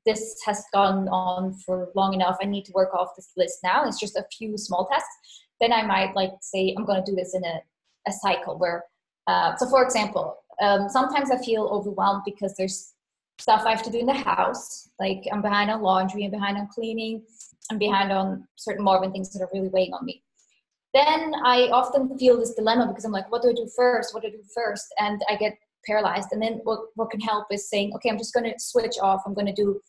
this has gone on for long enough, I need to work off this list now. It's just a few small tasks. then I might like say, I'm going to do this in a cycle where, so for example, sometimes I feel overwhelmed because there's stuff I have to do in the house. Like I'm behind on laundry, I'm behind on cleaning, I'm behind on certain Marvin things that are really weighing on me. Then I often feel this dilemma because I'm like, what do I do first? What do I do first? And I get paralyzed. And then what can help is saying, okay, I'm just going to switch off. I'm going to do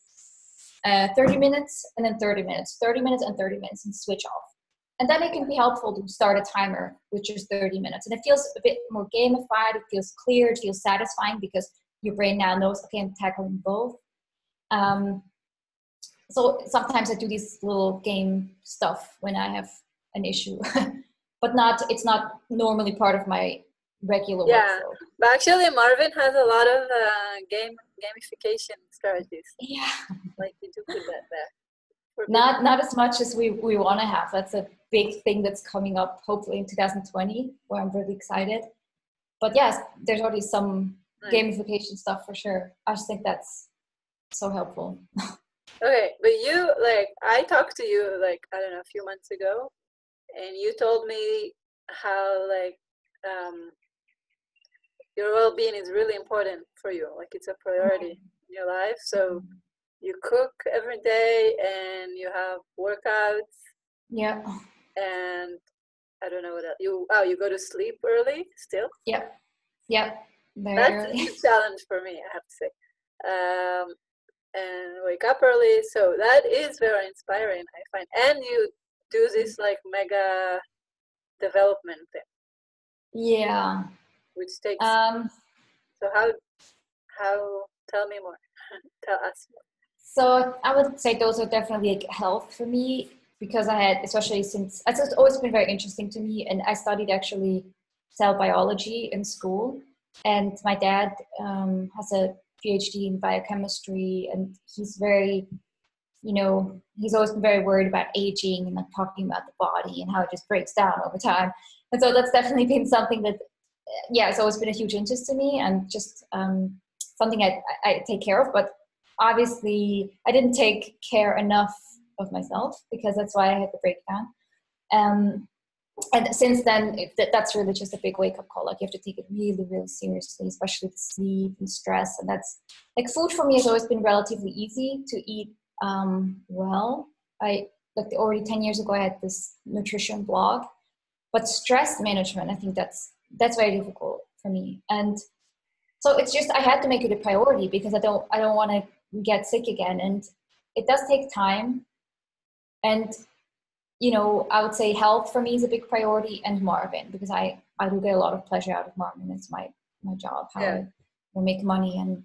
30 minutes and then 30 minutes, 30 minutes and 30 minutes and switch off. And then it can be helpful to start a timer, which is 30 minutes. And it feels a bit more gamified. It feels clear. It feels satisfying because your brain now knows, okay, I'm tackling both. So sometimes I do these little game stuff when I have an issue, but it's not normally part of my regular workflow. But actually Marvin has a lot of gamification strategies. Yeah. Like you do put that there. Not as much as we want to have. That's a big thing that's coming up hopefully in 2020 where I'm really excited. But yes, there's already some gamification stuff for sure. I just think that's so helpful. Okay, but you, like, I talked to you, like, I don't know, a few months ago, and you told me how, like, your well-being is really important for you. Like, it's a priority in your life. So you cook every day and you have workouts. Yeah. And I don't know what else. You go to sleep early still? Yep. Very That's early. a challenge for me, I have to say. And wake up early. So that is very inspiring, I find. And you do this like mega development thing. Yeah. Which takes. So how? Tell me more. Tell us more. So I would say those are definitely like health for me because I had, especially since it's always been very interesting to me, and I studied actually cell biology in school, and my dad has a PhD in biochemistry, and he's very, he's always been very worried about aging and like talking about the body and how it just breaks down over time. And so that's definitely been something that, it's always been a huge interest to me and just something I take care of. But obviously I didn't take care enough of myself because that's why I had the breakdown. And since then, that's really just a big wake-up call. Like you have to take it really, really seriously, especially the sleep and stress. And that's like food for me has always been relatively easy to eat well. Already 10 years ago, I had this nutrition blog, but stress management, I think that's very difficult for me. And so it's just, I had to make it a priority because I don't want to get sick again. And it does take time. And I would say health for me is a big priority, and Marvin, because I do get a lot of pleasure out of Marvin. It's my job, how I make money, and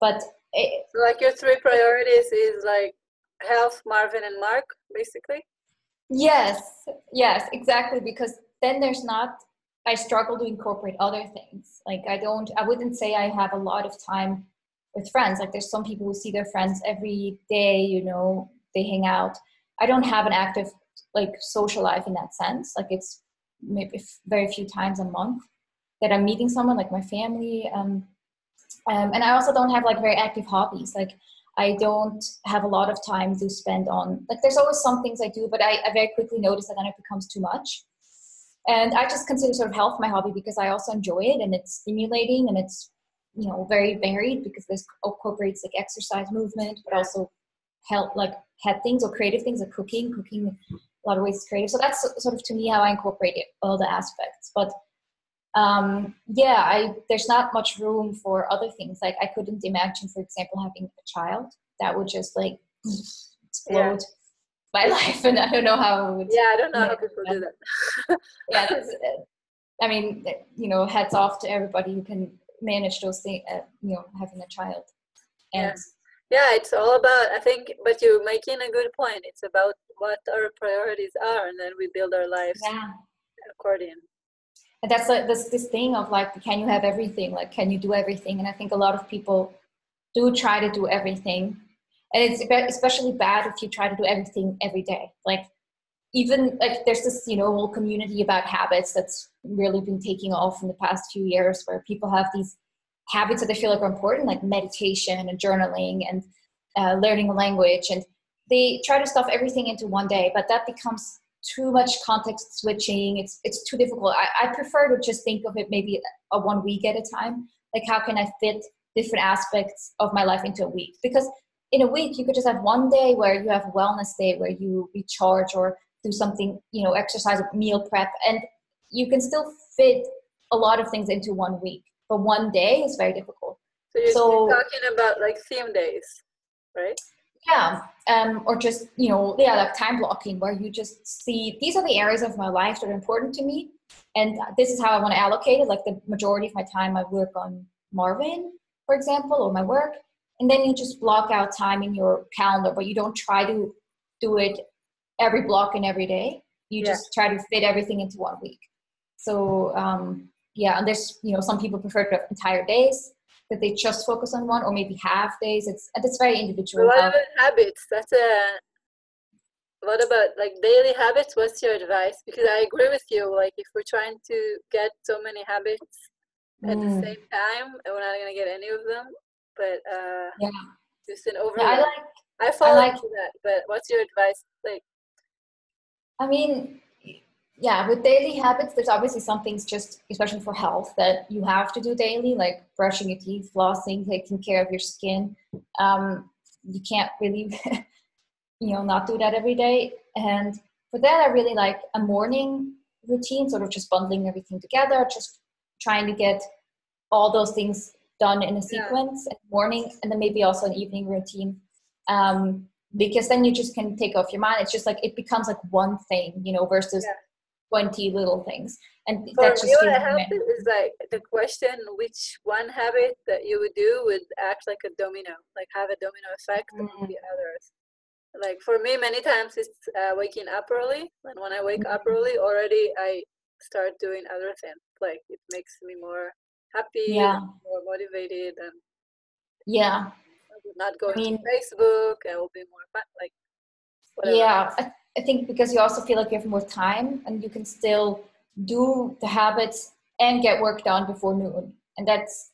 but so like your three priorities is like health, Marvin, and Mark, basically. Yes, exactly. Because then I struggle to incorporate other things. Like I wouldn't say I have a lot of time with friends. Like there's some people who see their friends every day, they hang out. I don't have an active like social life in that sense. Like it's maybe very few times a month that I'm meeting someone, like my family. And I also don't have like very active hobbies. Like I don't have a lot of time to spend on, like there's always some things I do, but I very quickly notice that then it becomes too much. And I just consider sort of health my hobby because I also enjoy it and it's stimulating and it's, very varied because this incorporates like exercise, movement, but also help like head things or creative things like cooking a lot of ways is creative. So that's sort of to me how I incorporate all the aspects. But there's not much room for other things. Like I couldn't imagine, for example, having a child that would just like explode my life, and I don't know how it would. Yeah, I don't know how people do that. I mean, hats off to everybody who can manage those things. Having a child. And it's all about, I think, but you're making a good point. It's about what our priorities are, and then we build our lives according. And that's this thing of like, can you have everything? Like, can you do everything? And I think a lot of people do try to do everything. And it's especially bad if you try to do everything every day. Like, even like there's this, whole community about habits that's really been taking off in the past few years, where people have these habits that they feel like are important, like meditation and journaling and learning a language. And they try to stuff everything into one day, but that becomes too much context switching. It's too difficult. I prefer to just think of it maybe a 1 week at a time. Like, how can I fit different aspects of my life into a week? Because in a week, you could just have one day where you have a wellness day, where you recharge or do something, exercise, meal prep, and you can still fit a lot of things into 1 week. But one day is very difficult. So you're talking about like theme days, right? Yeah, or just, like time blocking, where you just see, these are the areas of my life that are important to me, and this is how I want to allocate it. Like, the majority of my time I work on Marvin, for example, or my work, and then you just block out time in your calendar, but you don't try to do it every block and every day. You just try to fit everything into 1 week. So, and there's, some people prefer to have entire days that they just focus on one, or maybe half days. It's very individual. What about habits? What about like daily habits? What's your advice? Because I agree with you. Like, if we're trying to get so many habits at the same time, we're not gonna get any of them. But just an overload. I follow into that. But what's your advice? Like, I mean, with daily habits, there's obviously some things, just especially for health, that you have to do daily, like brushing your teeth, flossing, taking care of your skin. You can't really, not do that every day. And for that, I really like a morning routine, sort of just bundling everything together, just trying to get all those things done in a sequence in the morning, and then maybe also an evening routine. Because then you just can take off your mind. It's just like, it becomes like one thing, versus 20 little things. And for me, what helps is like the question, which one habit that you would do would act like a domino, like have a domino effect on the others. Like, for me, many times it's waking up early. And when I wake up early, already I start doing other things. Like, it makes me more happy, more motivated, and not going to Facebook. I will be more fun, like, whatever. Yeah, I think because you also feel like you have more time, and you can still do the habits and get work done before noon. And that's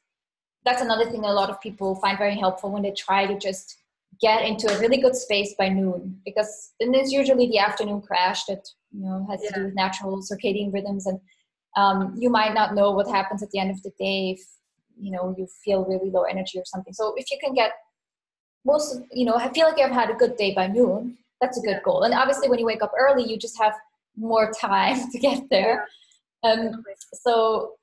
another thing a lot of people find very helpful when they try to just get into a really good space by noon, because then there's usually the afternoon crash that has to do with natural circadian rhythms, and you might not know what happens at the end of the day if you feel really low energy or something. So if you can get I feel like you've had a good day by noon, that's a good goal. And obviously when you wake up early, you just have more time to get there. So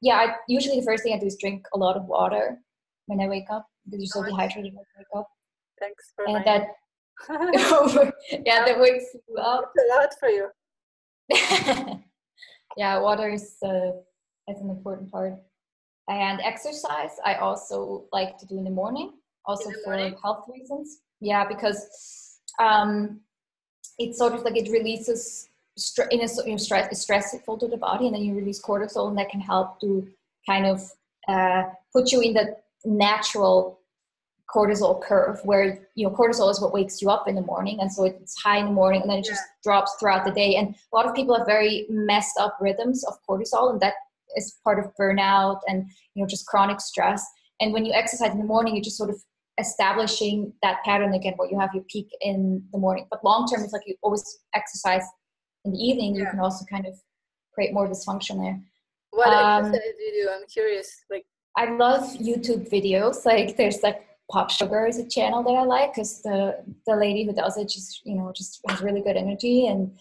usually the first thing I do is drink a lot of water when I wake up, because you're so dehydrated when you wake up. Thanks for that that wakes you up. It's a lot for you. Water is an important part. And exercise I also like to do in the morning, also for health reasons. Yeah, because it's sort of like it releases stress. It's stressful to the body, and then you release cortisol, and that can help to kind of put you in the natural cortisol curve, where cortisol is what wakes you up in the morning, and so it's high in the morning, and then it just drops throughout the day. And a lot of people have very messed up rhythms of cortisol, and that is part of burnout and just chronic stress. And when you exercise in the morning, you're just sort of establishing that pattern again, where you have your peak in the morning. But long term, it's like you always exercise in the evening. You can also kind of create more dysfunction there. What exercise do you do? I'm curious. Like, I love YouTube videos. Like, there's like Pop Sugar is a channel that I like, because the lady who does it just has really good energy, and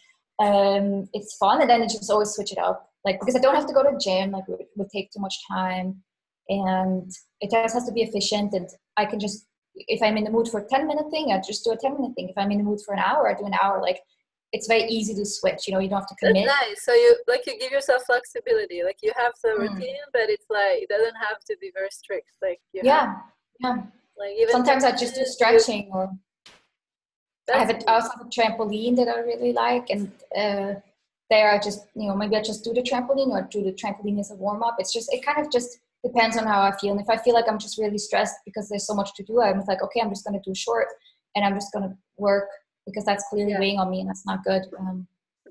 it's fun. And then I just always switch it up, like, because I don't have to go to the gym, like it would take too much time, and it just has to be efficient. And I can just, if I'm in the mood for a 10-minute thing, I just do a 10-minute thing. If I'm in the mood for an hour, I do an hour. Like, it's very easy to switch, you don't have to commit. That's nice. So you give yourself flexibility. Like, you have the routine, but it's like, it doesn't have to be very strict. Like, like, even sometimes I just do stretching, or I also have a trampoline that I really like, and there I just maybe I just do the trampoline, or do the trampoline as a warm up. It kind of just depends on how I feel. And if I feel like I'm just really stressed because there's so much to do, I'm like, okay, I'm just going to do short, and I'm just going to work, because that's clearly weighing on me, and that's not good.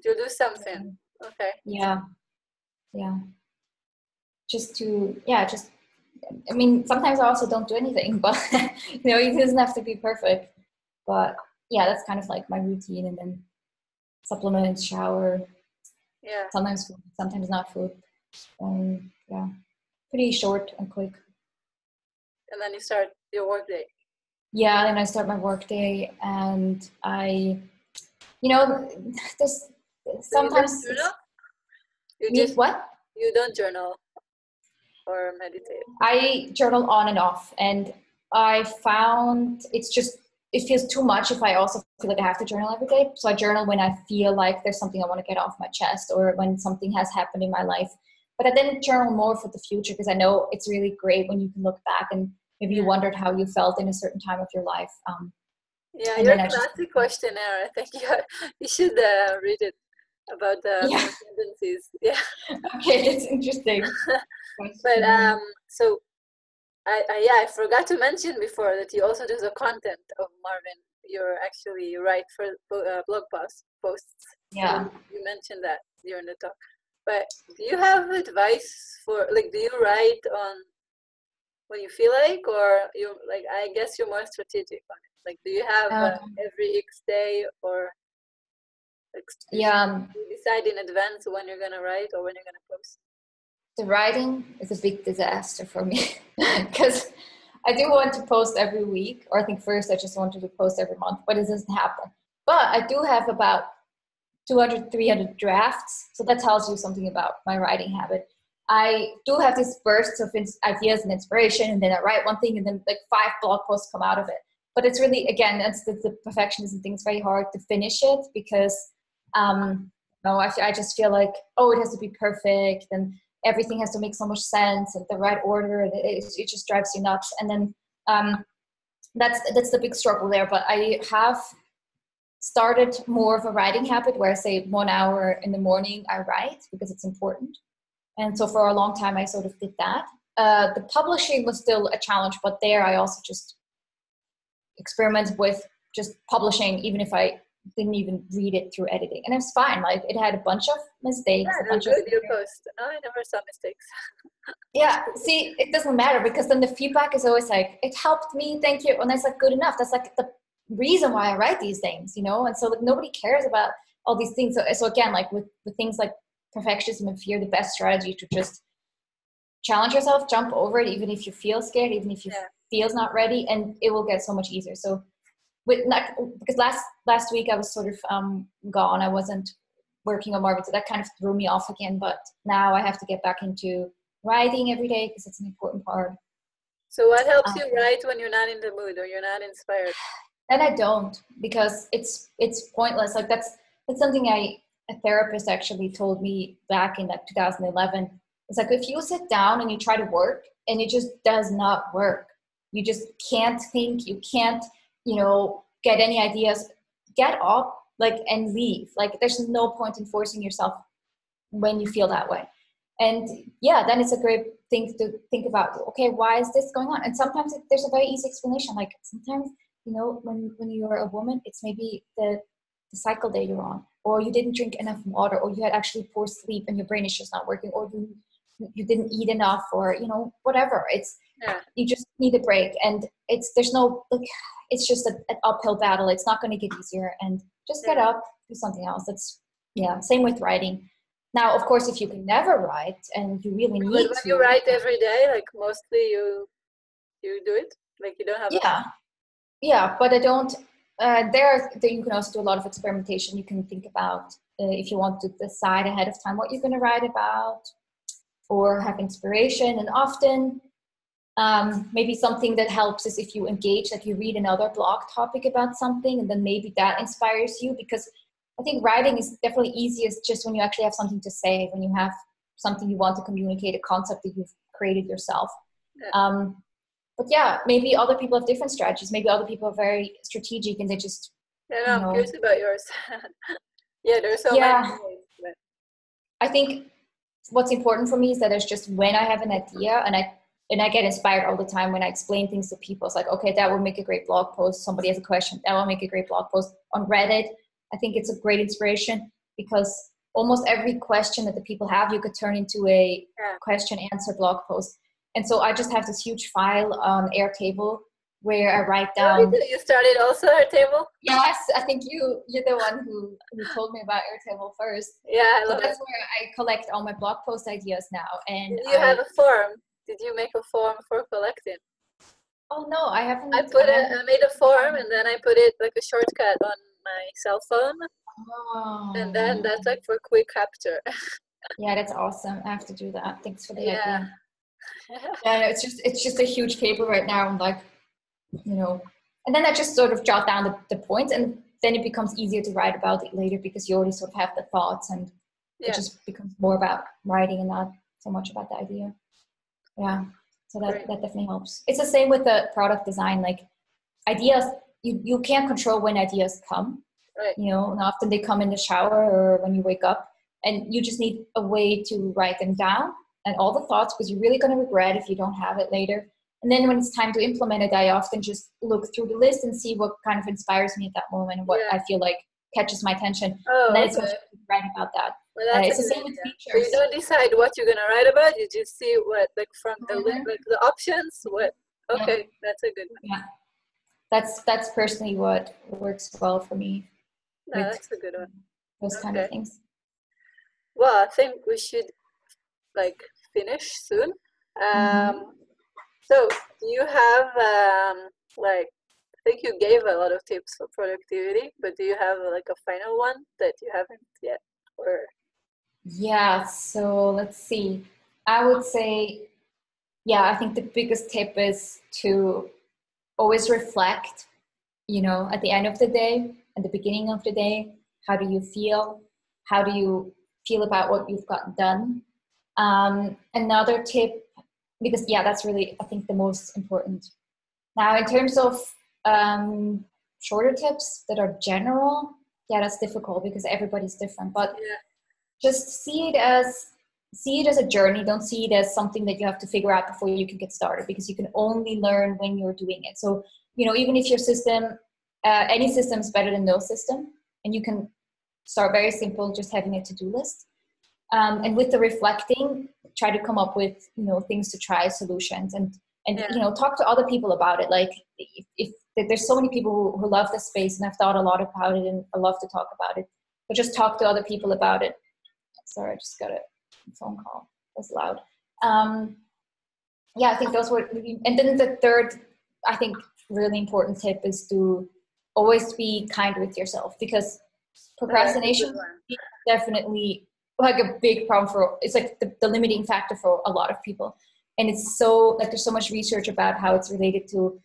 You do something. Okay. Yeah. I mean, sometimes I also don't do anything, but it doesn't have to be perfect. But that's kind of like my routine. And then supplements, shower, Yeah. sometimes food, sometimes not food. Yeah, pretty short and quick. And then you start your workday. Yeah, and I start my workday, and I, you know, there's sometimes So you don't journal? You don't journal or meditate? I journal on and off, and I found it feels too much if I also feel like I have to journal every day. So I journal when I feel like there's something I want to get off my chest, or when something has happened in my life. But I didn't journal more for the future, because I know it's really great when you can look back and maybe you wondered how you felt in a certain time of your life. Yeah, your classic questionnaire. I think you should read it about the tendencies. Yeah. Okay, that's interesting. But so I forgot to mention before that you also do the content of Marvin. You write for blog posts. Yeah. So you mentioned that during the talk. But do you have advice for, like, do you write on when you feel like, or you like? I guess you're more strategic on it. Like, do you have every X day, or like, you decide in advance when you're gonna write or when you're gonna post? The writing is a big disaster for me, because I do want to post every week, or I think first I just wanted to post every month, but it doesn't happen. But I do have about 200, 300 drafts, so that tells you something about my writing habit. I do have these bursts of ideas and inspiration, and then I write one thing, and then like 5 blog posts come out of it. But it's really, again, that's the perfectionism thing. It's very hard to finish it, because I just feel like, it has to be perfect, and everything has to make so much sense and the right order. It just drives you nuts. And then that's the big struggle there. But I have started more of a writing habit, where I say 1 hour in the morning I write, because it's important. And so for a long time I sort of did that. The publishing was still a challenge, but there I also just experimented with just publishing, even if I didn't even read it through editing, and it's fine. Like, it had a bunch of mistakes. Yeah, they're good. You post. No, I never saw mistakes. Yeah, see, it doesn't matter, because then the feedback is always like, it helped me, thank you, and that's like good enough. That's like the reason why I write these things, and so like nobody cares about all these things. So again, like with things like perfectionism and fear, the best strategy to just challenge yourself, jump over it, even if you feel scared, even if you feel's not ready, and it will get so much easier. So because last week I was sort of gone. I wasn't working on Marvin, so that kind of threw me off again. But now I have to get back into writing every day, because it's an important part. So what helps you write when you're not in the mood or you're not inspired? And I don't, because it's pointless. Like that's something a therapist actually told me back in like 2011. It's like, if you sit down and you try to work and it just does not work, you just can't think, you can't, get any ideas, get up, and leave. Like, there's no point in forcing yourself when you feel that way. And then it's a great thing to think about. Okay, why is this going on? And sometimes there's a very easy explanation. Like, sometimes, when you're a woman, it's maybe the cycle day you're on, or you didn't drink enough water, or you had actually poor sleep and your brain is just not working, or you didn't eat enough, or whatever. You just need a break, and there's no, it's just an uphill battle. It's not going to get easier, and just get up, do something else. Same with writing. Now, of course, if you can never write and you really need to. But when you write every day, like, mostly you do it, like, you don't have yeah, but I don't. There you can also do a lot of experimentation. You can think about if you want to decide ahead of time what you're going to write about, or have inspiration. And often, maybe something that helps is if you engage, like you read another blog topic about something, and then maybe that inspires you. Because I think writing is definitely easiest just when you actually have something to say, when you have something you want to communicate, a concept that you've created yourself. But maybe other people have different strategies. Maybe other people are very strategic and they just. I'm curious about yours. There's so many ways. But I think what's important for me is that there's just, when I have an idea, and I get inspired all the time when I explain things to people. It's like, okay, that will make a great blog post. Somebody has a question, that will make a great blog post. On Reddit, I think it's a great inspiration, because almost every question that the people have, you could turn into a question answer blog post. And so I just have this huge file on Airtable where I write Oh, down. you started also Airtable? Yes, I think you're the one who told me about Airtable first. Yeah, I So love that's it. where I collect all my blog post ideas now. And Did you have a form? Did you make a form for collecting? oh no, I haven't. I made a form and then I put it like a shortcut on my cell phone, and then that's like for quick capture. Yeah, that's awesome. I have to do that. Thanks for the Yeah. idea. Yeah, it's just a huge paper right now. I'm like, and then I just sort of jot down the points, and then it becomes easier to write about it later because you already sort of have the thoughts, and it just becomes more about writing and not so much about the idea. Yeah, so that definitely helps. It's the same with the product design. Like ideas, you can't control when ideas come. Right. And often they come in the shower or when you wake up, and you just need a way to write them down and all the thoughts, because you're really going to regret if you don't have it later. And then when it's time to implement it, I often just look through the list and see what kind of inspires me at that moment and what I feel like catches my attention. And then it's much easier to write about that. Well, It's the same with features. So you don't decide what you're gonna write about. You just see what, like, from the like the options. What? Okay, that's a good one. Yeah, that's personally what works well for me. No, that's a good one. Those kind of things. Well, I think we should like finish soon. So do you have like, I think you gave a lot of tips for productivity, but do you have like a final one that you haven't yet? Or yeah, so let's see. I would say, I think the biggest tip is to always reflect, at the end of the day, at the beginning of the day. How do you feel? How do you feel about what you've gotten done? Another tip, because that's really, I think, the most important. Now, in terms of shorter tips that are general, that's difficult because everybody's different. But just see it as a journey. Don't see it as something that you have to figure out before you can get started, because you can only learn when you're doing it. So, even if your system, any system is better than no system, and you can start very simple, just having a to-do list. And with the reflecting, try to come up with, things to try, solutions, and talk to other people about it. Like if there's so many people who love this space, and I've thought a lot about it, and I love to talk about it, but just talk to other people about it. Sorry, I just got a phone call. That's loud. I think those were, and then the third, I think, really important tip is to always be kind with yourself, because procrastination is definitely like a big problem it's like the limiting factor for a lot of people. And it's so, like, there's so much research about how it's related to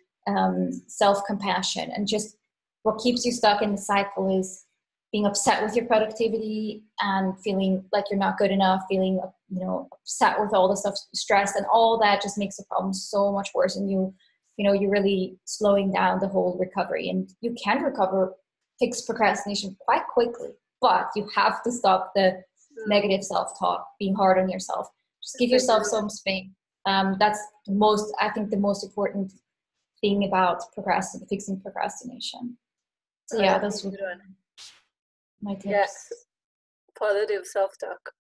self-compassion, and just what keeps you stuck in the cycle is being upset with your productivity and feeling like you're not good enough, feeling, upset with all the stuff, stress, and all that just makes the problem so much worse. And you're really slowing down the whole recovery. And you can fix procrastination quite quickly, but you have to stop the negative self-talk, being hard on yourself. Just give yourself some space. That's I think the most important thing about fixing procrastination. So those would be my tips. Yes, positive self-talk.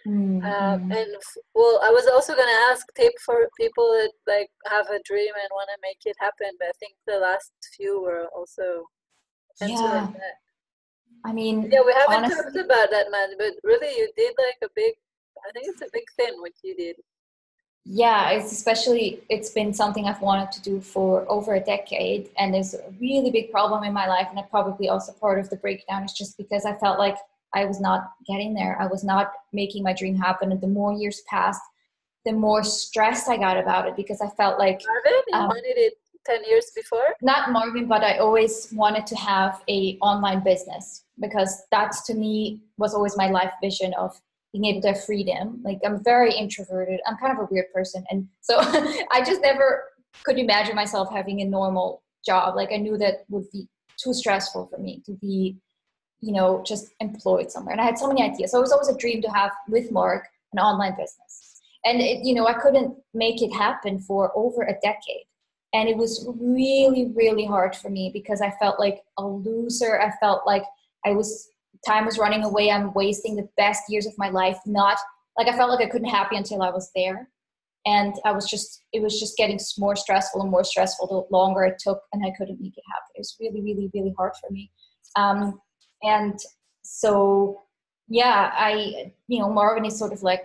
And well, I was also going to ask tip for people that like have a dream and want to make it happen, but I think the last few were also answering that. I mean, we haven't talked about that, man, but really you did like I think it's a big thing what you did. Yeah, it's been something I've wanted to do for over a decade, and there's a really big problem in my life, and that's probably also part of the breakdown, is just because I felt like I was not getting there. I was not making my dream happen, and the more years passed, the more stressed I got about it, because I felt like Marvin, you wanted it 10 years before? Not Marvin, but I always wanted to have a online business, because that's, to me, was always my life vision of being able to have freedom. Like, I'm very introverted. I'm kind of a weird person. And so I just never could imagine myself having a normal job. Like, I knew that would be too stressful for me to be, just employed somewhere. And I had so many ideas. So it was always a dream to have, with Mark, an online business. And, I couldn't make it happen for over a decade. And it was really, really hard for me, because I felt like a loser. I felt like time was running away. I'm wasting the best years of my life. I felt like I couldn't happy until I was there. And it was just getting more stressful and more stressful the longer it took, and I couldn't make it happen. It was really, really, really hard for me. And so, yeah, Marvin is sort of like,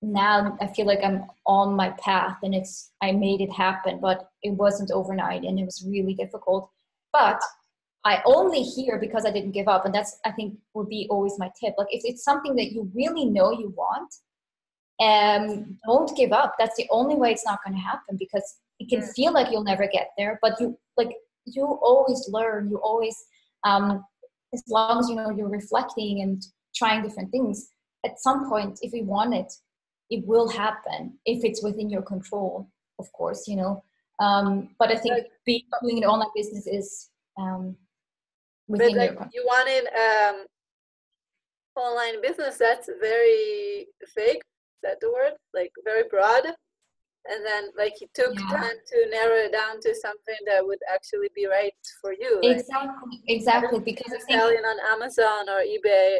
now I feel like I'm on my path, and I made it happen, but it wasn't overnight, and it was really difficult. But I only hear because I didn't give up. And that's, I think, would be always my tip. Like, if it's something that you really know you want, don't give up. That's the only way it's not going to happen, because it can feel like you'll never get there, but you always learn. You always, as long as you're reflecting and trying different things, at some point, if you want it, it will happen if it's within your control, of course, but I think doing an online business is within your control. You wanted online business that's very vague. Is that the word? Like, very broad, and then like it took time to narrow it down to something that would actually be right for you. Exactly. Because I think selling on Amazon or eBay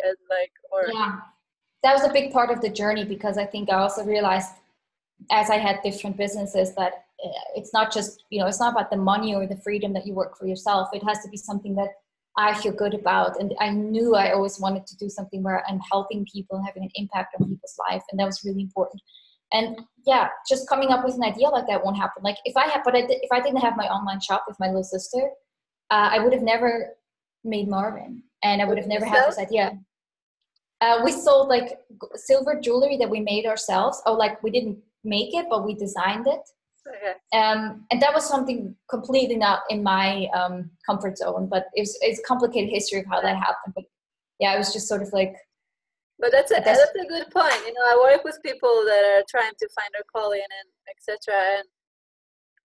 that was a big part of the journey, because I think I also realized, as I had different businesses, that it's not just, it's not about the money or the freedom that you work for yourself. It has to be something that I feel good about. And I knew I always wanted to do something where I'm helping people and having an impact on people's life. And that was really important. And just coming up with an idea like that won't happen. Like, if I didn't have my online shop with my little sister, I would have never made Marvin, and I would have never had this idea. We sold like silver jewelry that we made ourselves. We didn't make it, but we designed it. Okay. And that was something completely not in my comfort zone, but it's a complicated history of how that happened. But it was just sort of like. But that's a good point. I work with people that are trying to find their calling and etc. And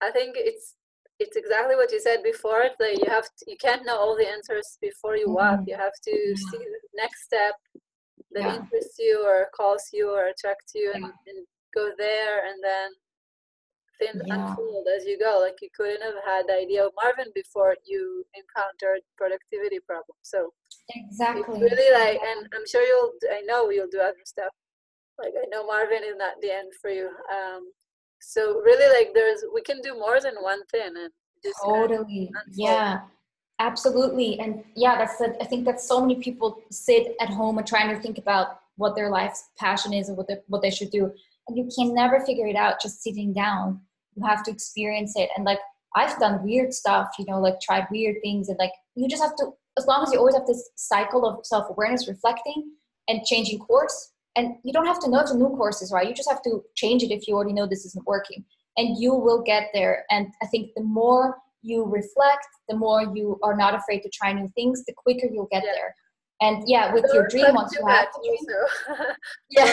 I think it's exactly what you said before. It's like you can't know all the answers before you walk. You have to see the next step that interests you or calls you or attracts you, and go there, and then things unfold as you go. Like, you couldn't have had the idea of Marvin before you encountered productivity problems. So exactly, it's really and I'm sure I know you'll do other stuff. Like, I know Marvin is not the end for you. So really, we can do more than one thing, and just totally, absolutely. And I think that so many people sit at home and trying to think about what their life's passion is and what they should do, and you can never figure it out just sitting down. You have to experience it. And like, I've done weird stuff, tried weird things, and you just have to, as long as you always have this cycle of self-awareness, reflecting and changing course. And you don't have to know if the new course is right. You just have to change it if you already know this isn't working, and you will get there. And I think the more you reflect, the more you are not afraid to try new things, the quicker you'll get there. And with your dream, once you have the dream,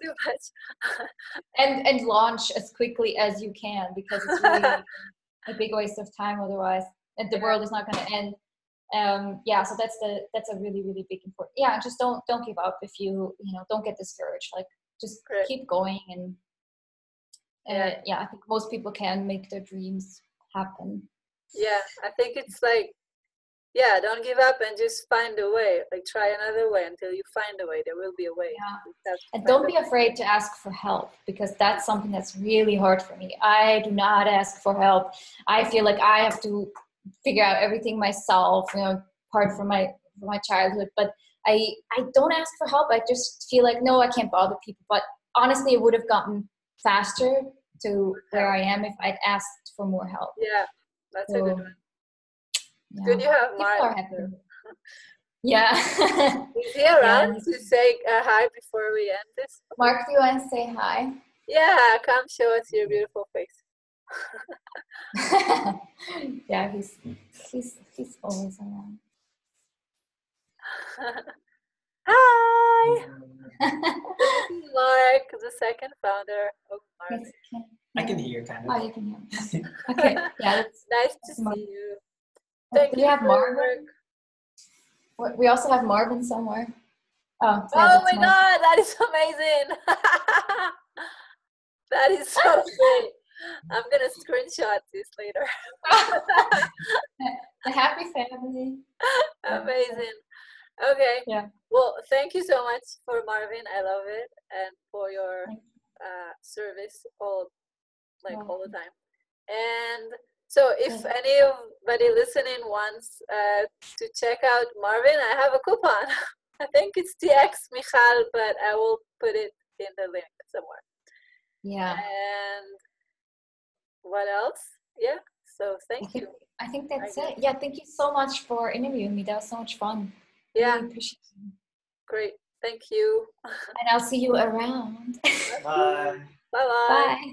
too much. and launch as quickly as you can, because it's really a big waste of time otherwise, and the world is not going to end. So that's a really, really big important. Just don't give up. If you don't get discouraged, just keep going. And I think most people can make their dreams happen. I think it's don't give up, and just find a way. Try another way until you find a way. There will be a way. And don't be afraid to ask for help, because that's something that's really hard for me. I do not ask for help. I feel like I have to figure out everything myself, apart from my childhood. But I don't ask for help. I just feel like, no, I can't bother people. But honestly, it would have gotten faster to where I am if I'd asked for more help. That's a good one. Good you have Marvin. Is he around to say hi before we end this? Mark, do you want to say hi? Come show us your beautiful face. He's always around. Hi. This is Mark, the second founder of Marvin. I can hear kind of. Oh, you can hear. Okay. Nice to see you. Do we have Marvin? We also have Marvin somewhere. Oh my God, that is amazing. That is so great. I'm going to screenshot this later. The happy family. Amazing. Okay. Well, thank you so much for Marvin. I love it. And for your service, all like Wow. all the time. And so if anybody listening wants to check out Marvin, I have a coupon. I think it's TXMICHAL, but I will put it in the link somewhere. Yeah. And what else? Yeah. So thank you. I think that's it. Yeah. Thank you so much for interviewing me. That was so much fun. Yeah. Really appreciate it. Great. Thank you. And I'll see you around. Bye. Bye-bye. Bye.